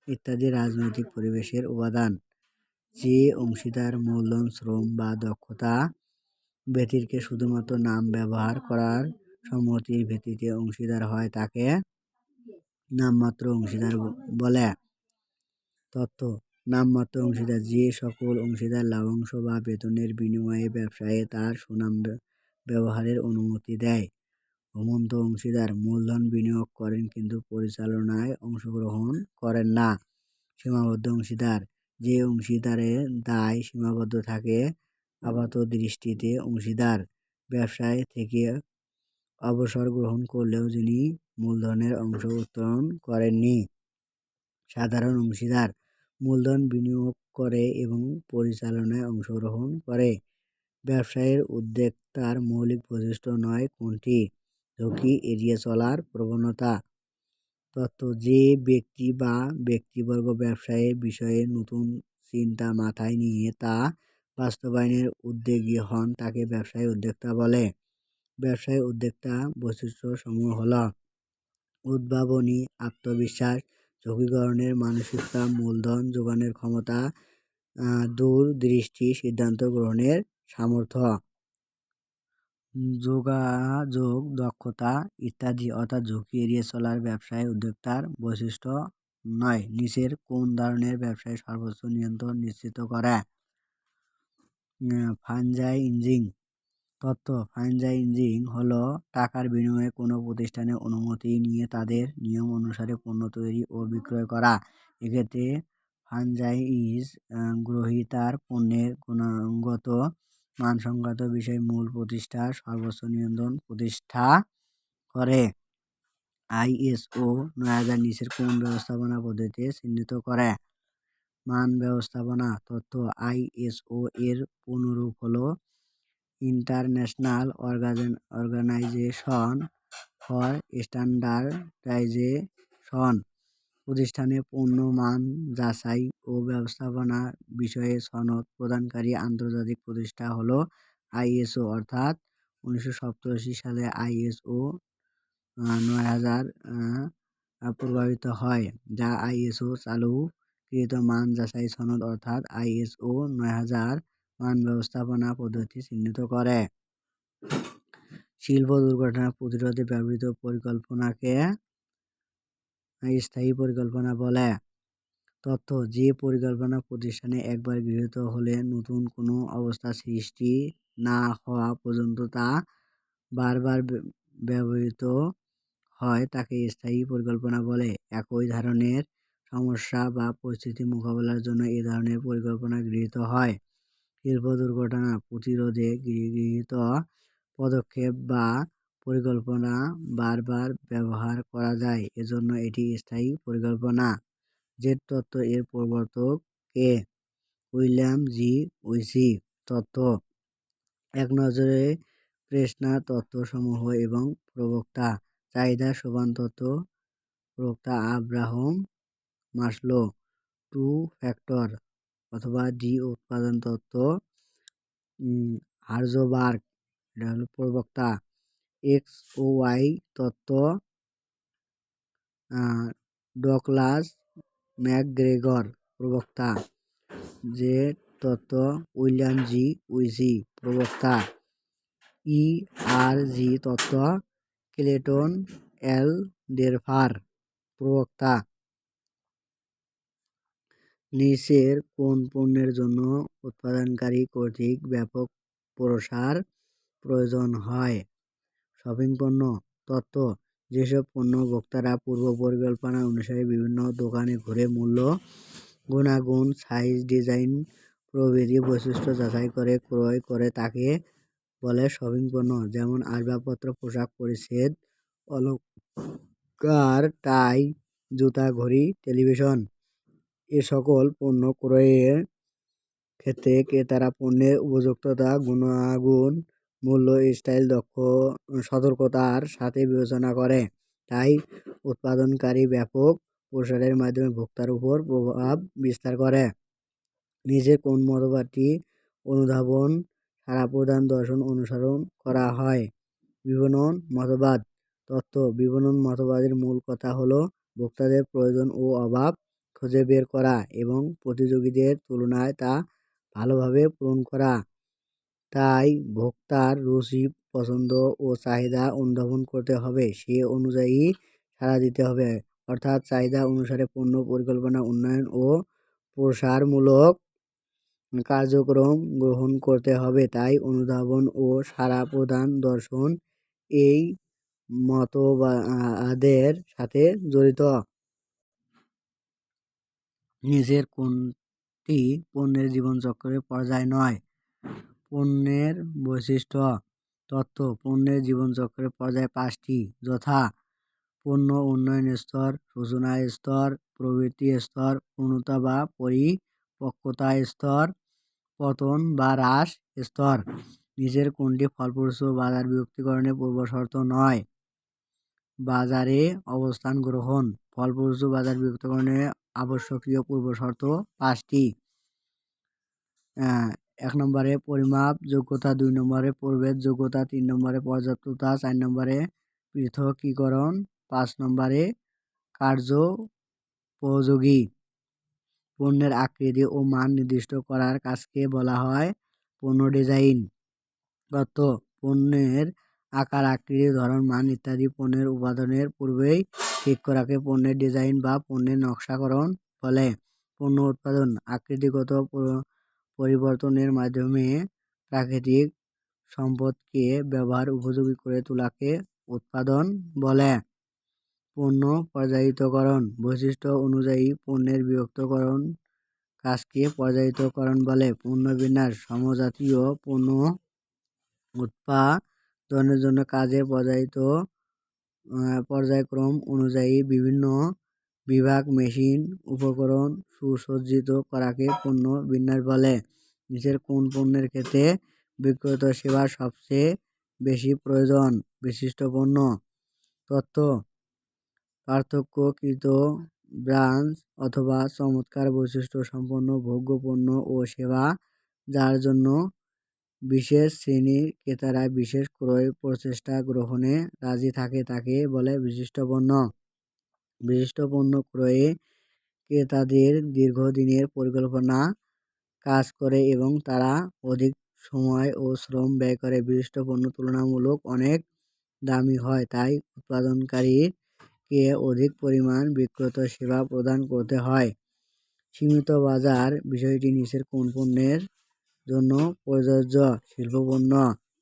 ইত্যাদি রাজনৈতিক পরিবেশের উপাদান। যে অংশীদার মূলধন, শ্রম বা দক্ষতা ব্যতিরেকে শুধুমাত্র নাম ব্যবহার করার সম্মতির ভিত্তিতে অংশীদার হয় তাকে নামমাত্র অংশীদার বলে। তথ্য: নামমাত্র অংশীদার: যে সকল অংশীদার লাভাংশ বা বেতনের বিনিময়ে ব্যবসায়ে তার সুনাম ব্যবহারের অনুমতি দেয়। ঘুমন্ত অংশীদার: মূলধন বিনিয়োগ করেন কিন্তু পরিচালনায় অংশগ্রহণ করেন না। সীমাবদ্ধ অংশীদার: যে অংশীদারের দায় সীমাবদ্ধ থাকে, আপাতদৃষ্টিতে অংশীদার, ব্যবসায় থেকে অবসর গ্রহণ করলেও যিনি মূলধনের অংশ উত্তোলন করেননি। সাধারণ অংশীদার: মূলধন বিনিয়োগ করে এবং পরিচালনায় অংশগ্রহণ করে। ব্যবসায়ের উদ্যোক্তার মৌলিক বৈশিষ্ট্য নয় কোনটি? ঝুঁকি এড়িয়ে চলার প্রবণতা। তথ্য: যে ব্যক্তি বা ব্যক্তিবর্গ ব্যবসায়ের বিষয়ে নতুন চিন্তা মাথায় নিয়ে তা বাস্তবায়নের উদ্যোগী হন তাকে ব্যবসায়ী উদ্যোক্তা বলে। ব্যবসায়ী উদ্যোক্তা বৈশিষ্ট্যসমূহ হলো উদ্ভাবনী, আত্মবিশ্বাস, ঝুঁকি গ্রহণের মানসিকতা, মূলধন যোগানের ক্ষমতা, দূরদৃষ্টি, সিদ্ধান্ত গ্রহণের সামর্থ্য, যোগাযোগ দক্ষতা ইত্যাদি। অর্থাৎ ঝুঁকি এড়িয়ে চলার ব্যবসায়ী উদ্যোক্তার বৈশিষ্ট্য নয়। নিচের কোন ধরনের ব্যবসায় সর্বোচ্চ নিয়ন্ত্রণ নিশ্চিত করে? ফ্র্যাঞ্চাইজিং। তথ্য: ফ্র্যাঞ্চাইজিং হলো টাকার বিনিময়ে কোনো প্রতিষ্ঠানের অনুমতি নিয়ে তাদের নিয়ম অনুসারে পণ্য তৈরি ও বিক্রয় করা। এক্ষেত্রে ফ্র্যাঞ্চাইজ গ্রহীতার পণ্যের গুণগত মান সংক্রান্ত বিষয়ে মূল প্রতিষ্ঠা সর্বোচ্চ নিয়ন্ত্রণ প্রতিষ্ঠা করে। ISO 9000 নিচের কোন ব্যবস্থাপনা পদ্ধতিতে চিহ্নিত করে? মান ব্যবস্থাপনা তথ্য। ISO এর পুনরূপ হলো ইন্টারন্যাশনাল অর্গানাইজেশন ফর স্ট্যান্ডার্ডাইজেশন। প্রতিষ্ঠানে পণ্য মান যাচাই ও ব্যবস্থাপনা বিষয়ে সনদ প্রদানকারী আন্তর্জাতিক প্রতিষ্ঠান হলো ISO, অর্থাৎ 1987 সালে ISO 9000 প্রভাবিত হয়, যা ISO চালুকৃত মান যাচাই সনদ অর্থাৎ ISO 9000 মান ব্যবস্থাপনা পদ্ধতি চিহ্নিত করে। শিল্প দুর্ঘটনা প্রতিরোধে ব্যবহৃত পরিকল্পনাকে স্থায়ী পরিকল্পনা বলে। তথ্য। যে পরিকল্পনা প্রতিষ্ঠানে একবার গৃহীত হলে নতুন কোনো অবস্থা সৃষ্টি না হওয়া পর্যন্ত তা বারবার ব্যবহৃত হয় তাকে স্থায়ী পরিকল্পনা বলে। একই ধরনের সমস্যা বা পরিস্থিতি মোকাবেলার জন্য এ ধরনের পরিকল্পনা গৃহীত হয়। শিল্প দুর্ঘটনা প্রতিরোধে গৃহীত পদক্ষেপ বা পরিকল্পনা বারবার ব্যবহার করা যায়, এজন্য এটি স্থায়ী পরিকল্পনা। জেট তত্ত্ব এর প্রবর্তক কে? William G উইসি। তথ্য। এক নজরে প্রেসনার তত্ত্বসমূহ এবং প্রবক্তা। চাহিদা সোপান তত্ত্ব, প্রবক্তা আব্রাহাম মাসলো। টু ফ্যাক্টর অথবা ডি উৎপাদন তত্ত্ব, হার্জবার্গ, এটা হলো প্রবক্তা। এক্স ও ওয়াই তত্ত্ব, ডগলাস ম্যাকগ্রেগর, প্রবক্তা। যে তত্ত্ব, উইলিয়াম জি উইসি, প্রবক্তা। ERG তত্ত্ব, ক্লেটন এল ডেরফার, প্রবক্তা। নিচের কোন পণ্যের জন্য উৎপাদনকারী কর্তৃক ব্যাপক প্রসার প্রয়োজন হয়? শপিং পণ্য। তথ্য। যেসব পণ্য ভোক্তারা পূর্ব পরিকল্পনা অনুসারে বিভিন্ন দোকানে ঘুরে মূল্য, গুণাগুণ, সাইজ, ডিজাইন প্রভৃতি বৈশিষ্ট্য যাচাই করে ক্রয় করে তাকে বলে শপিং পণ্য। যেমন আসবাবপত্র, পোশাক পরিচ্ছদ, অলংকার, টাই, জুতা, ঘড়ি, টেলিভিশন। এ সকল পণ্য ক্রয়ের ক্ষেত্রে ক্রেতারা পণ্যের উপযুক্ততা, গুণাগুণ, মূল্য, স্টাইল সতর্কতার সাথে বিবেচনা করে। তাই উৎপাদনকারী ব্যাপক প্রসারের মাধ্যমে ভোক্তার উপর প্রভাব বিস্তার করে। নিচে কোন মতবাদটি অনুধাবন, সাড়া প্রদান, দর্শন অনুসরণ করা হয়? বিপণন মতবাদ। তথ্য। বিপণন মতবাদের মূল কথা হলো ভোক্তাদের প্রয়োজন ও অভাব খুঁজে বের করা এবং প্রতিযোগীদের তুলনায় তা ভালোভাবে পূরণ করা। তাই ভোক্তার রুচি, পছন্দ ও চাহিদা অনুধাবন করতে হবে, সে অনুযায়ী সাড়া দিতে হবে, অর্থাৎ চাহিদা অনুসারে পণ্য পরিকল্পনা, উন্নয়ন ও প্রসারমূলক কার্যক্রম গ্রহণ করতে হবে। তাই অনুধাবন ও সাড়া প্রদান দর্শন এই মতবাদের সাথে জড়িত। নিচের কোনটি পণ্যের জীবনচক্রের পর্যায় নয়? পণ্যের বৈশিষ্ট্য। তথ্য। পণ্যের জীবনচক্রের পর্যায় 5টি, যথা: পণ্য উন্নয়ন স্তর, সূচনা স্তর, প্রবৃদ্ধি স্তর, পূর্ণতা বা পরিপক্কতা স্তর, পতন বা হ্রাস স্তর। নিচের কোনটি ফলপ্রসূ বাজার বিভক্তিকরণের পূর্বশর্ত নয়? বাজারে অবস্থান গ্রহণ। ফলপ্রসূ বাজার বিভক্তিকরণের আবশ্যকীয় পূর্বশর্ত 5টি। 1 নম্বরে পরিমাপ যোগ্যতা, 2 নম্বরে প্রভেদ যোগ্যতা, 3 নম্বরে পর্যাপ্ততা, 4 নম্বরে পৃথকীকরণ, 5 নম্বরে কার্যোপযোগী। পণ্যের আকৃতি ও মান নির্দিষ্ট করার কাজকে বলা হয় পণ্য ডিজাইন। তথ্য। পণ্যের আকার, আকৃতি, ধরন, মান ইত্যাদি পণ্যের উৎপাদনের পূর্বেই ঠিক করাকে পণ্যের ডিজাইন বা পণ্যের নকশাকরণ বলে। পণ্য উৎপাদন। আকৃতিগত পরিবর্তনের মাধ্যমে প্রাকৃতিক সম্পদকে ব্যবহার উপযোগী করে তোলাকে উৎপাদন বলে। পণ্য পর্যায়িতকরণ। বৈশিষ্ট্য অনুযায়ী পণ্যের বিভক্তকরণ কাজকে পর্যায়িতকরণ বলে। পণ্যবিন্যাস সমজাতীয় পণ্য উৎপাদনের জন্য কাজের পর্যায়ক্রম অনুযায়ী বিভিন্ন বিভাগ, মেশিন, উপকরণ সুসজ্জিত করাকে পণ্য বিন্যাস বলে। নিচের কোন পণ্যের ক্ষেত্রে বিক্রয় সেবার সবচেয়ে বেশি প্রয়োজন? বিশিষ্ট পণ্য। তথ্য পার্থক্যকৃত ব্রাঞ্চ অথবা চমৎকার বৈশিষ্ট্য সম্পন্ন ভোগ্য পণ্য ও সেবা, যার জন্য বিশেষ শ্রেণীর ক্রেতারা বিশেষ ক্রয় প্রচেষ্টা গ্রহণে রাজি থাকে, তাকে বলে বিশিষ্ট পণ্য। বিশিষ্ট পণ্য ক্রয়ে ক্রেতাদের দীর্ঘদিনের পরিকল্পনা কাজ করে এবং তারা অধিক সময় ও শ্রম ব্যয় করে। বিশিষ্ট পণ্য তুলনামূলক অনেক দামি হয়, তাই উৎপাদনকারীকে অধিক পরিমাণ বিক্রয় সেবা প্রদান করতে হয়। সীমিত বাজার বিষয়টি নিচের কোন পণ্যের জন্য প্রযোজ্য? শিল্পপণ্য।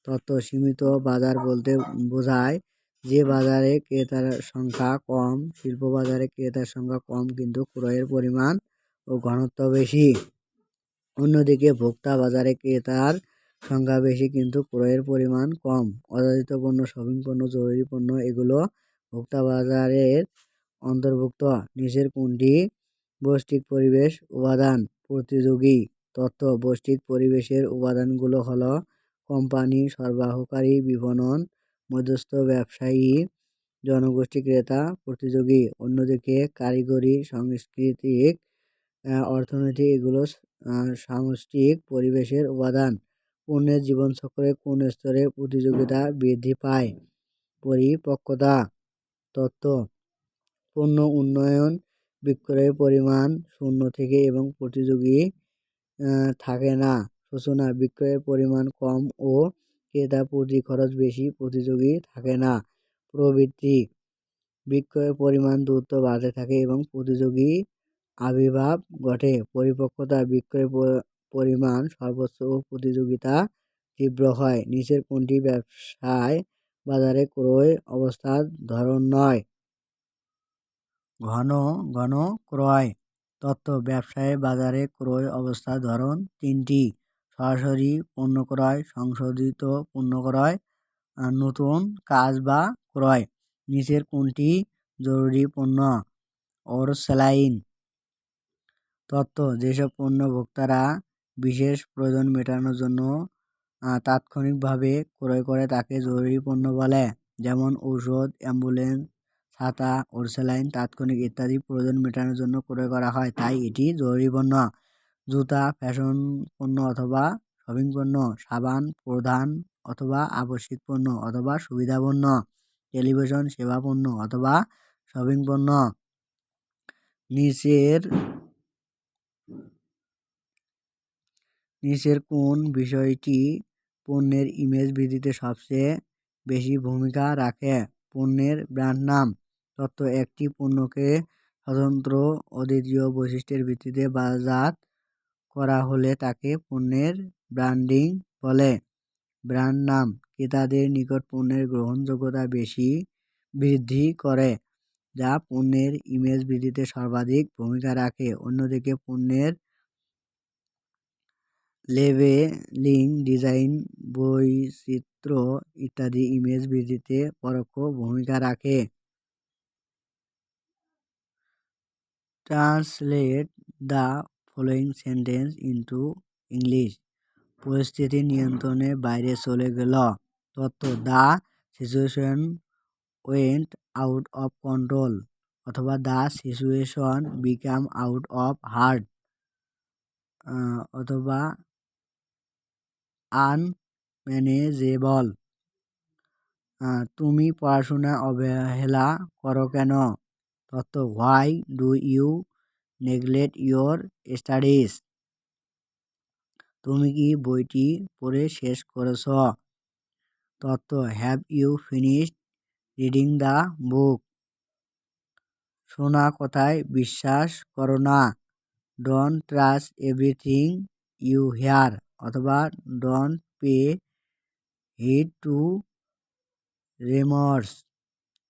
তথ্য সীমিত বাজার বলতে বোঝায় যে বাজারে ক্রেতার সংখ্যা কম। শিল্প বাজারে ক্রেতার সংখ্যা কম কিন্তু ক্রয়ের পরিমাণ ও ঘনত্ব বেশি। অন্যদিকে ভোক্তা বাজারে ক্রেতার সংখ্যা বেশি কিন্তু ক্রয়ের পরিমাণ কম। অযাচিত পণ্য, শপিং পণ্য, জরুরি পণ্য এগুলো ভোক্তা বাজারের অন্তর্ভুক্ত। নিচের কোনটি বৈশ্বিক পরিবেশ উপাদান? প্রতিযোগী। তথ্য বৈশ্বিক পরিবেশের উপাদানগুলো হলো কোম্পানি, সরবরাহকারী, বিপণন, মধ্যস্থ ব্যবসায়ী, জনগোষ্ঠী, ক্রেতা, প্রতিযোগী। অন্যদিকে কারিগরি, সাংস্কৃতিক, অর্থনীতি এগুলো সামষ্টিক পরিবেশের উপাদান। পণ্যের জীবনচক্রে কোন স্তরে প্রতিযোগিতা বৃদ্ধি পায়? পরিপক্কতা। তথ্য পণ্য উন্নয়ন, বিক্রয়ের পরিমাণ শূন্য থেকে এবং প্রতিযোগী থাকে না। সূচনা, বিক্রয়ের পরিমাণ কম ও ক্রেতা প্রতি খরচ বেশি, প্রতিযোগী থাকে না। প্রবৃদ্ধি, বিক্রয়ের পরিমাণ দ্রুত বাড়তে থাকে এবং প্রতিযোগী আবির্ভাব ঘটে। পরিপক্কতা, বিক্রয়ের পরিমাণ সর্বোচ্চ ও প্রতিযোগিতা তীব্র হয়। নিচের কোনটি ব্যবসায় বাজারে ক্রয় অবস্থার ধরন নয়? ঘন ঘন ক্রয়। তথ্য ব্যবসায় বাজারে ক্রয় অবস্থার ধরন তিনটি: সরাসরি পণ্য ক্রয়, সংশোধিত পণ্য ক্রয়, নতুন কাজ বা ক্রয়। নিচের কোনটি জরুরি পণ্য? স্যালাইন। তথ্য যেসব পণ্য ভোক্তারা বিশেষ প্রয়োজন মেটানোর জন্য তাৎক্ষণিকভাবে ক্রয় করে তাকে জরুরি পণ্য বলে। যেমন ঔষধ, অ্যাম্বুলেন্স, ছাতা, স্যালাইন তাৎক্ষণিক ইত্যাদি প্রয়োজন মেটানোর জন্য ক্রয় করা হয়, তাই এটি জরুরি পণ্য। জুতা, ফ্যাশন পণ্য অথবা শপিং পণ্য। সাবান, প্রধান অথবা আবশ্যিক পণ্য অথবা সুবিধা পণ্য। টেলিভিশন, সেবা পণ্য অথবা শপিং পণ্য। নিচের কোন বিষয়টি পণ্যের ইমেজ বৃদ্ধিতে সবচেয়ে বেশি ভূমিকা রাখে? পণ্যের ব্র্যান্ড নাম। তথ্য একটি পণ্যকে স্বতন্ত্র অদ্বিতীয় বৈশিষ্ট্যের ভিত্তিতে বাজার করা হলে তাকে পণ্যের ব্র্যান্ডিং বলে। ব্র্যান্ড নাম ক্রেতাদের নিকট পণ্যের গ্রহণযোগ্যতা বৃদ্ধি করে, যা পণ্যের ইমেজ বৃদ্ধিতে সর্বাধিক ভূমিকা রাখে। অন্যদিকে পণ্যের লেবেলিং, ডিজাইন, বৈচিত্র্য ইত্যাদি ইমেজ বৃদ্ধিতে পরোক্ষ ভূমিকা রাখে। Translate the following sentence into English. পরিস্থিতি নিয়ন্ত্রণের বাইরে চলে গেল। তথ্য the situation went out of control অথবা the situation become out of hand অথবা আনম্যানেজেবল। তুমি পড়াশোনা অবহেলা করো কেন? তথ্য why do you neglect your studies. তুমি কি বইটি পড়ে শেষ করেছ? তথ্য have you finished reading the book. শোনা কথায় বিশ্বাস করো না। Don't trust everything you hear অথবা don't pay হিড two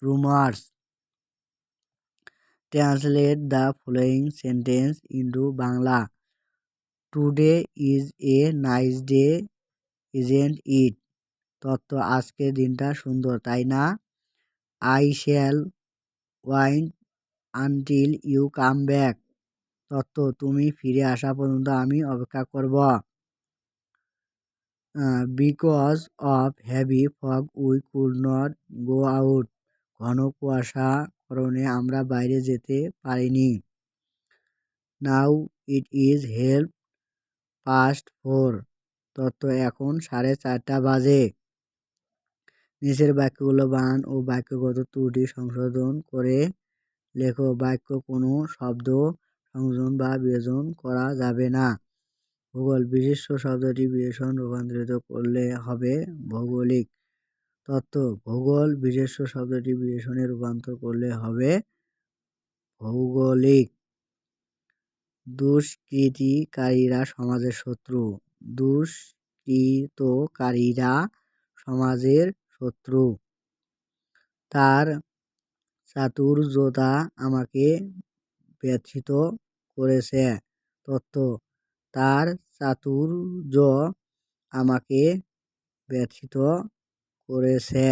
rumours. Translate the following sentence into Bangla. Today is a nice day isn't it? তত্ত্ব: আজকের দিনটা সুন্দর, তাই না? I shall wait until you come back. তত্ত্ব: তুমি ফিরে আসা পর্যন্ত আমি অপেক্ষা করব। Because of heavy fog we could not go out. ঘন কুয়াশা কারণে আমরা বাইরে যেতে পারিনি। Now it is help past 4। তত্ত্ব: এখন 4:30 বাজে। নিচের বাক্যগুলো বানান ও বাক্যগত ত্রুটি সংশোধন করে লেখো। বাক্য: কোনো শব্দ সংযোজন বা বিয়োজন করা যাবে না। ভূগোল: বিশিষ্ট শব্দটি বিশেষণ রূপান্তরিত করলে হবে ভৌগোলিক। তত্ত্ব: ভূগোল বিশেষ্য শব্দটি বিশেষণে রূপান্তর করলে হবে ভৌগোলিক। দুষ্কৃতিকারীরা সমাজের শত্রু। দুষ্কৃতকারীরা সমাজের শত্রু। তার চাতুর্যতা আমাকে ব্যথিত করেছে। তত্ত্ব: তার চাতুর্য আমাকে ব্যথিত করেছে।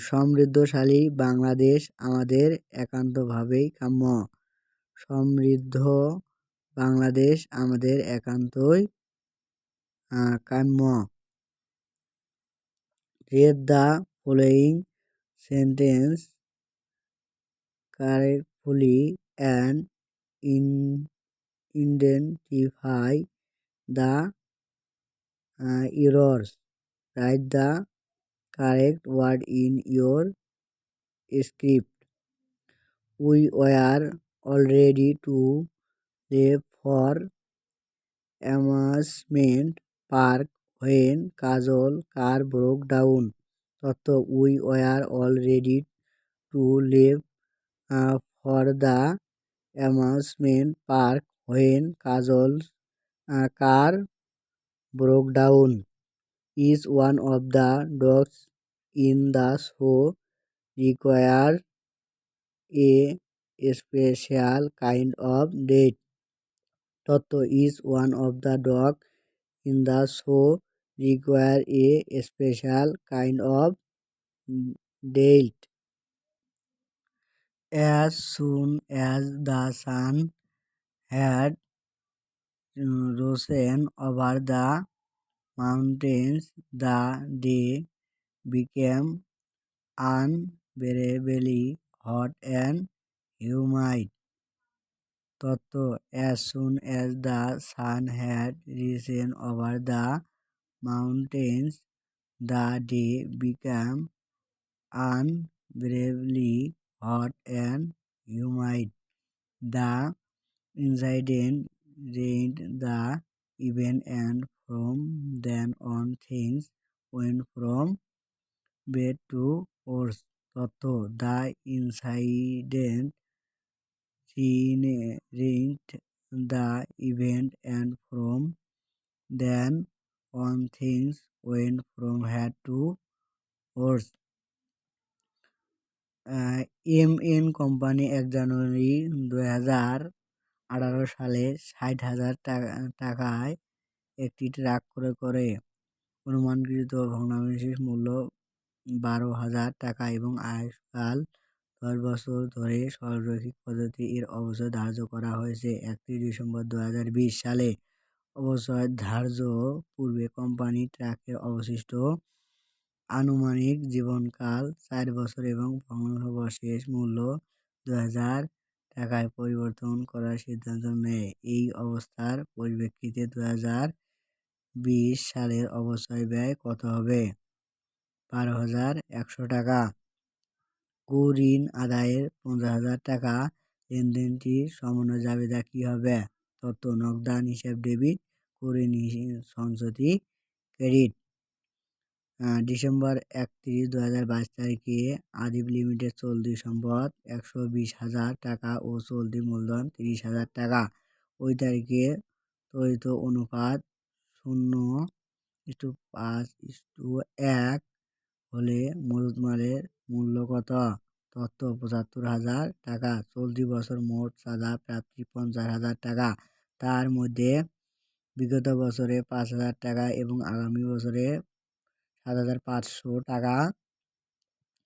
সমৃদ্ধশালী বাংলাদেশ আমাদের একান্তভাবেই কাম্য। সমৃদ্ধ বাংলাদেশ আমাদের একান্তই কাম্য। Read the following sentence carefully and identify the errors. Write the correct word in your script. We were all ready to leave for amusement park when Kajol car broke down. তত্ত্ব: we were all ready to leave for the amusement park when Kajol's car broke down. Each one of the dogs in the show required a special kind of date. তত্ত্ব: each one of the dogs in the show required a special kind of date. As soon as the sun had risen over the mountains, the day became unbearably hot and humid. তত্ত্ব: as soon as the sun had risen over the mountains, the day became unbearably hot and humid. The incident rained the event, and from then on things went from bad to worse. তত্ত্ব: the incident rained the event, and from then on things went from bad to worse. MN company 1 জানুয়ারি 2018 সালে 60,000 টাকায় একটি truck ক্রয় করে। অনুমানকৃত ভগ্নাবশেষ মূল্য 12,000 টাকা এবং আয়ুষ্কাল 10 বছর ধরে সরলরৈখিক পদ্ধতি এর অবসর ধার্য করা হয়েছে 31 ডিসেম্বর 2020 সালে। অবসর ধার্য পূর্বে কোম্পানি ট্রাকের অবশিষ্ট আনুমানিক জীবনকাল 4 বছর এবং ভগ্নাবশেষ মূল্য 2,000 টাকায় পরিবর্তন করার সিদ্ধান্ত নেয়। এই অবস্থার পরিপ্রেক্ষিতে 2020 সালের অবসর ব্যয় কত হবে? 12,100 টাকা। ঋণ আদায়ের 50,000 টাকা। লেনদেনটির সমন্বয় জাবেদা কী হবে? তত্ত্ব: নগদান হিসাব ডেবিট, ঋণ সঞ্চিতি ক্রেডিট। ডিসেম্বর 31, 2022 তারিখে আদিব লিমিটেড চলতি সম্পদ 120,000 টাকা ও চলতি মূলধন 30,000 টাকা। ওই তারিখে তড়িৎ অনুপাত 0:5:1 হলে মজুত মালের মূল্য কত? তত্ত্ব: 75,000 টাকা। চলতি বছর মোট চাঁদা প্রাপ্তি 50,000 টাকা। তার মধ্যে বিগত বছরে 5,000 টাকা এবং আগামী বছরে 7,500 টাকা।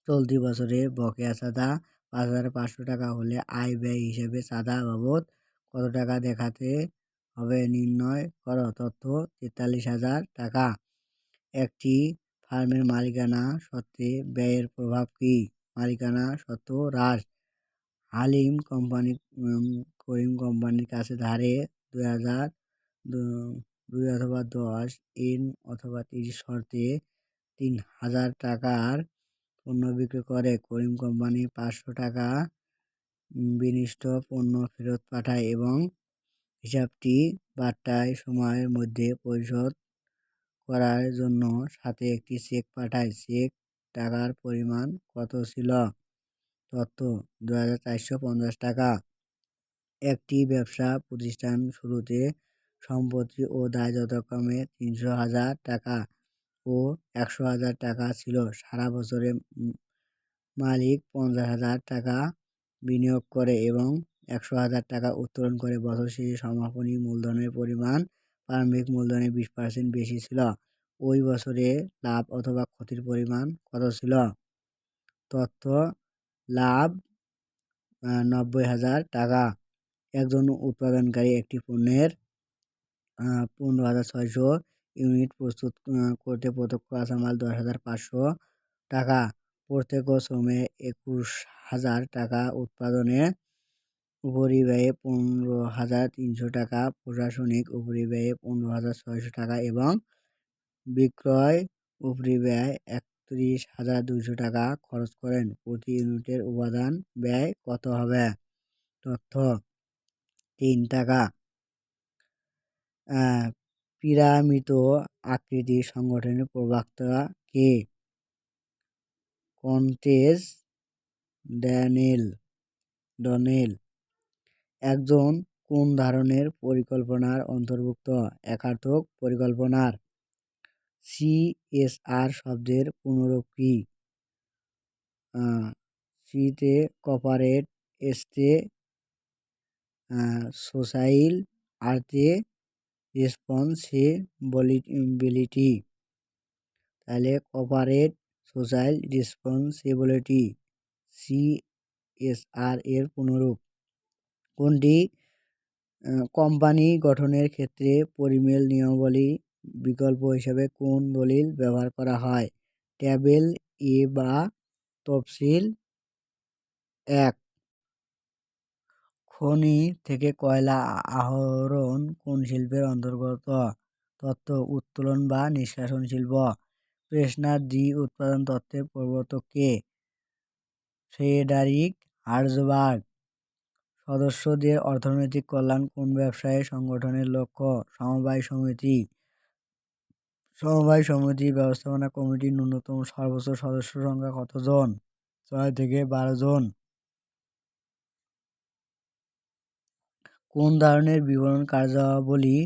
চলতি বছরে বকেয়া চাঁদা 5,500 টাকা হলে আয় ব্যয় হিসেবে চাঁদা বাবদ কত টাকা দেখাতে হবে নির্ণয় করো। তথ্য 43,000 টাকা। একটি ফার্মের মালিকানা সত্ত্বে ব্যয়ের প্রভাব কী? মালিকানা সত্ত্ব হ্রাস। করিম কোম্পানির কাছে ধারে 2 অথবা 10 N অথবা 30 শর্তে 3,000 টাকার পণ্য বিক্রি করে। করিম কোম্পানি 500 টাকা বিনিষ্ট পণ্য ফেরত পাঠায় এবং হিসাবটি বার্তায় সময়ের মধ্যে পরিশোধ করার জন্য সাথে একটি চেক পাঠায়। চেক টাকার পরিমাণ কত ছিল? তথ্য 2,450 টাকা। একটি ব্যবসা প্রতিষ্ঠান শুরুতে সম্পত্তি ও দায় যথাক্রমে 300,000 টাকা ও 100,000 টাকা ছিল। সারা বছরে মালিক 50,000 টাকা বিনিয়োগ করে এবং 100,000 টাকা উত্তোলন করে। বছর শেষে সমাপনী মূলধনের পরিমাণ প্রারম্ভিক মূলধনের 20% বেশি ছিল। ওই বছরে লাভ অথবা ক্ষতির পরিমাণ কত ছিল? তথ্য লাভ 90,000 টাকা। একজন উৎপাদনকারী একটি পণ্যের 15,600 ইউনিট প্রস্তুত করতে প্রত্যক্ষ কাঁচামাল 10,500 টাকা, প্রত্যক্ষ শ্রমে 21,000 টাকা, উৎপাদনে উপরিব্যয়ে 15,300 টাকা, প্রশাসনিক উপরিব্যয়ে 15,600 টাকা এবং বিক্রয় উপরিব্যয় 31,200 টাকা খরচ করেন। প্রতি ইউনিটের উপাদান ব্যয় কত হবে? তথ্য 3 টাকা। পিরামিড আকৃতির সংগঠনের প্রবক্তা কে? কন্টেজ ডনেল। একজন কোন ধরনের পরিকল্পনার অন্তর্ভুক্ত? একার্থক পরিকল্পনার। CSR শব্দের পুনরূপ কি? সিতে কর্পোরেট, এসতে সোশ্যাল, আরতে রেসপন্সিবিলিটি। তাহলে কর্পোরেট সোশ্যাল রেসপন্সিবিলিটি CSR এর পুনরূপ। কোনটি কোম্পানি গঠনের ক্ষেত্রে পরিমেল নিয়মাবলী বিকল্প হিসেবে কোন দলিল ব্যবহার করা হয়? টেবিল এ বা তফসিল 1। খনি থেকে কয়লা আহরণ কোন শিল্পের অন্তর্গত? তথ্য উত্তোলন বা নিষ্কাশন শিল্প। প্রেসনার উৎপাদন তত্ত্বের প্রবর্তক কে? ফ্রেডারিক হার্জবার্গ। সদস্যদের অর্থনৈতিক কল্যাণ কোন ব্যবসায়ী সংগঠনের লক্ষ্য? সমবায় সমিতি। সমবায় সমিতি ব্যবস্থাপনা কমিটির ন্যূনতম সর্বোচ্চ সদস্য সংখ্যা কতজন? 6 থেকে 12 জন। কোন ধরনের বিপণন কার্যাবলী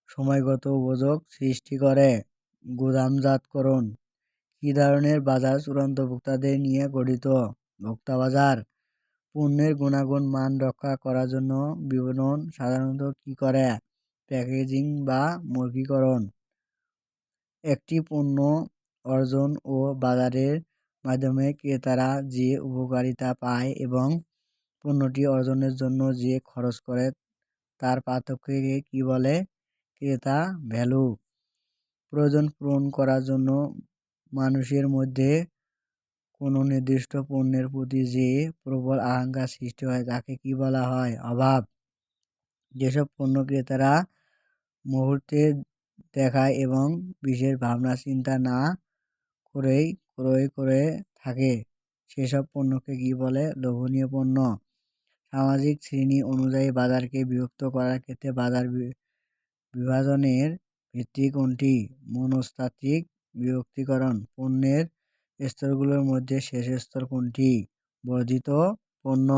সময়গত উপযোগ সৃষ্টি করে? গুদামজাতকরণ। কী ধরনের বাজার চূড়ান্ত ভোক্তাদের নিয়ে গঠিত? ভোক্তা বাজার। পণ্যের গুণাগুণ মান রক্ষা করার জন্য বিপণন সাধারণত কী করে? প্যাকেজিং বা মৌখিকরণ। একটি পণ্য অর্জন ও বাজারের মাধ্যমে ক্রেতারা যে উপকারিতা পায় এবং পণ্যটি অর্জনের জন্য যে খরচ করে তার পার্থক্যকে কী বলে? ক্রেতা ভ্যালু। প্রয়োজন পূরণ করার জন্য মানুষের মধ্যে কোনো নির্দিষ্ট পণ্যের প্রতি যে প্রবল আকাঙ্ক্ষা সৃষ্টি হয় তাকে কী বলা হয়? অভাব। যেসব পণ্য ক্রেতারা মুহূর্তে দেখায় এবং বিশেষ ভাবনা চিন্তা না করেই ক্রয় করে থাকে সেসব পণ্যকে কী বলে? লোভনীয় পণ্য। সামাজিক শ্রেণী অনুযায়ী বাজারকে বিভক্ত করার ক্ষেত্রে বাজার বিভাজনের ভিত্তি কোনটি? মনস্তাত্ত্বিক বিভক্তিকরণ। পণ্যের স্তরগুলোর মধ্যে শেষ স্তর কোনটি? বর্ধিত পণ্য।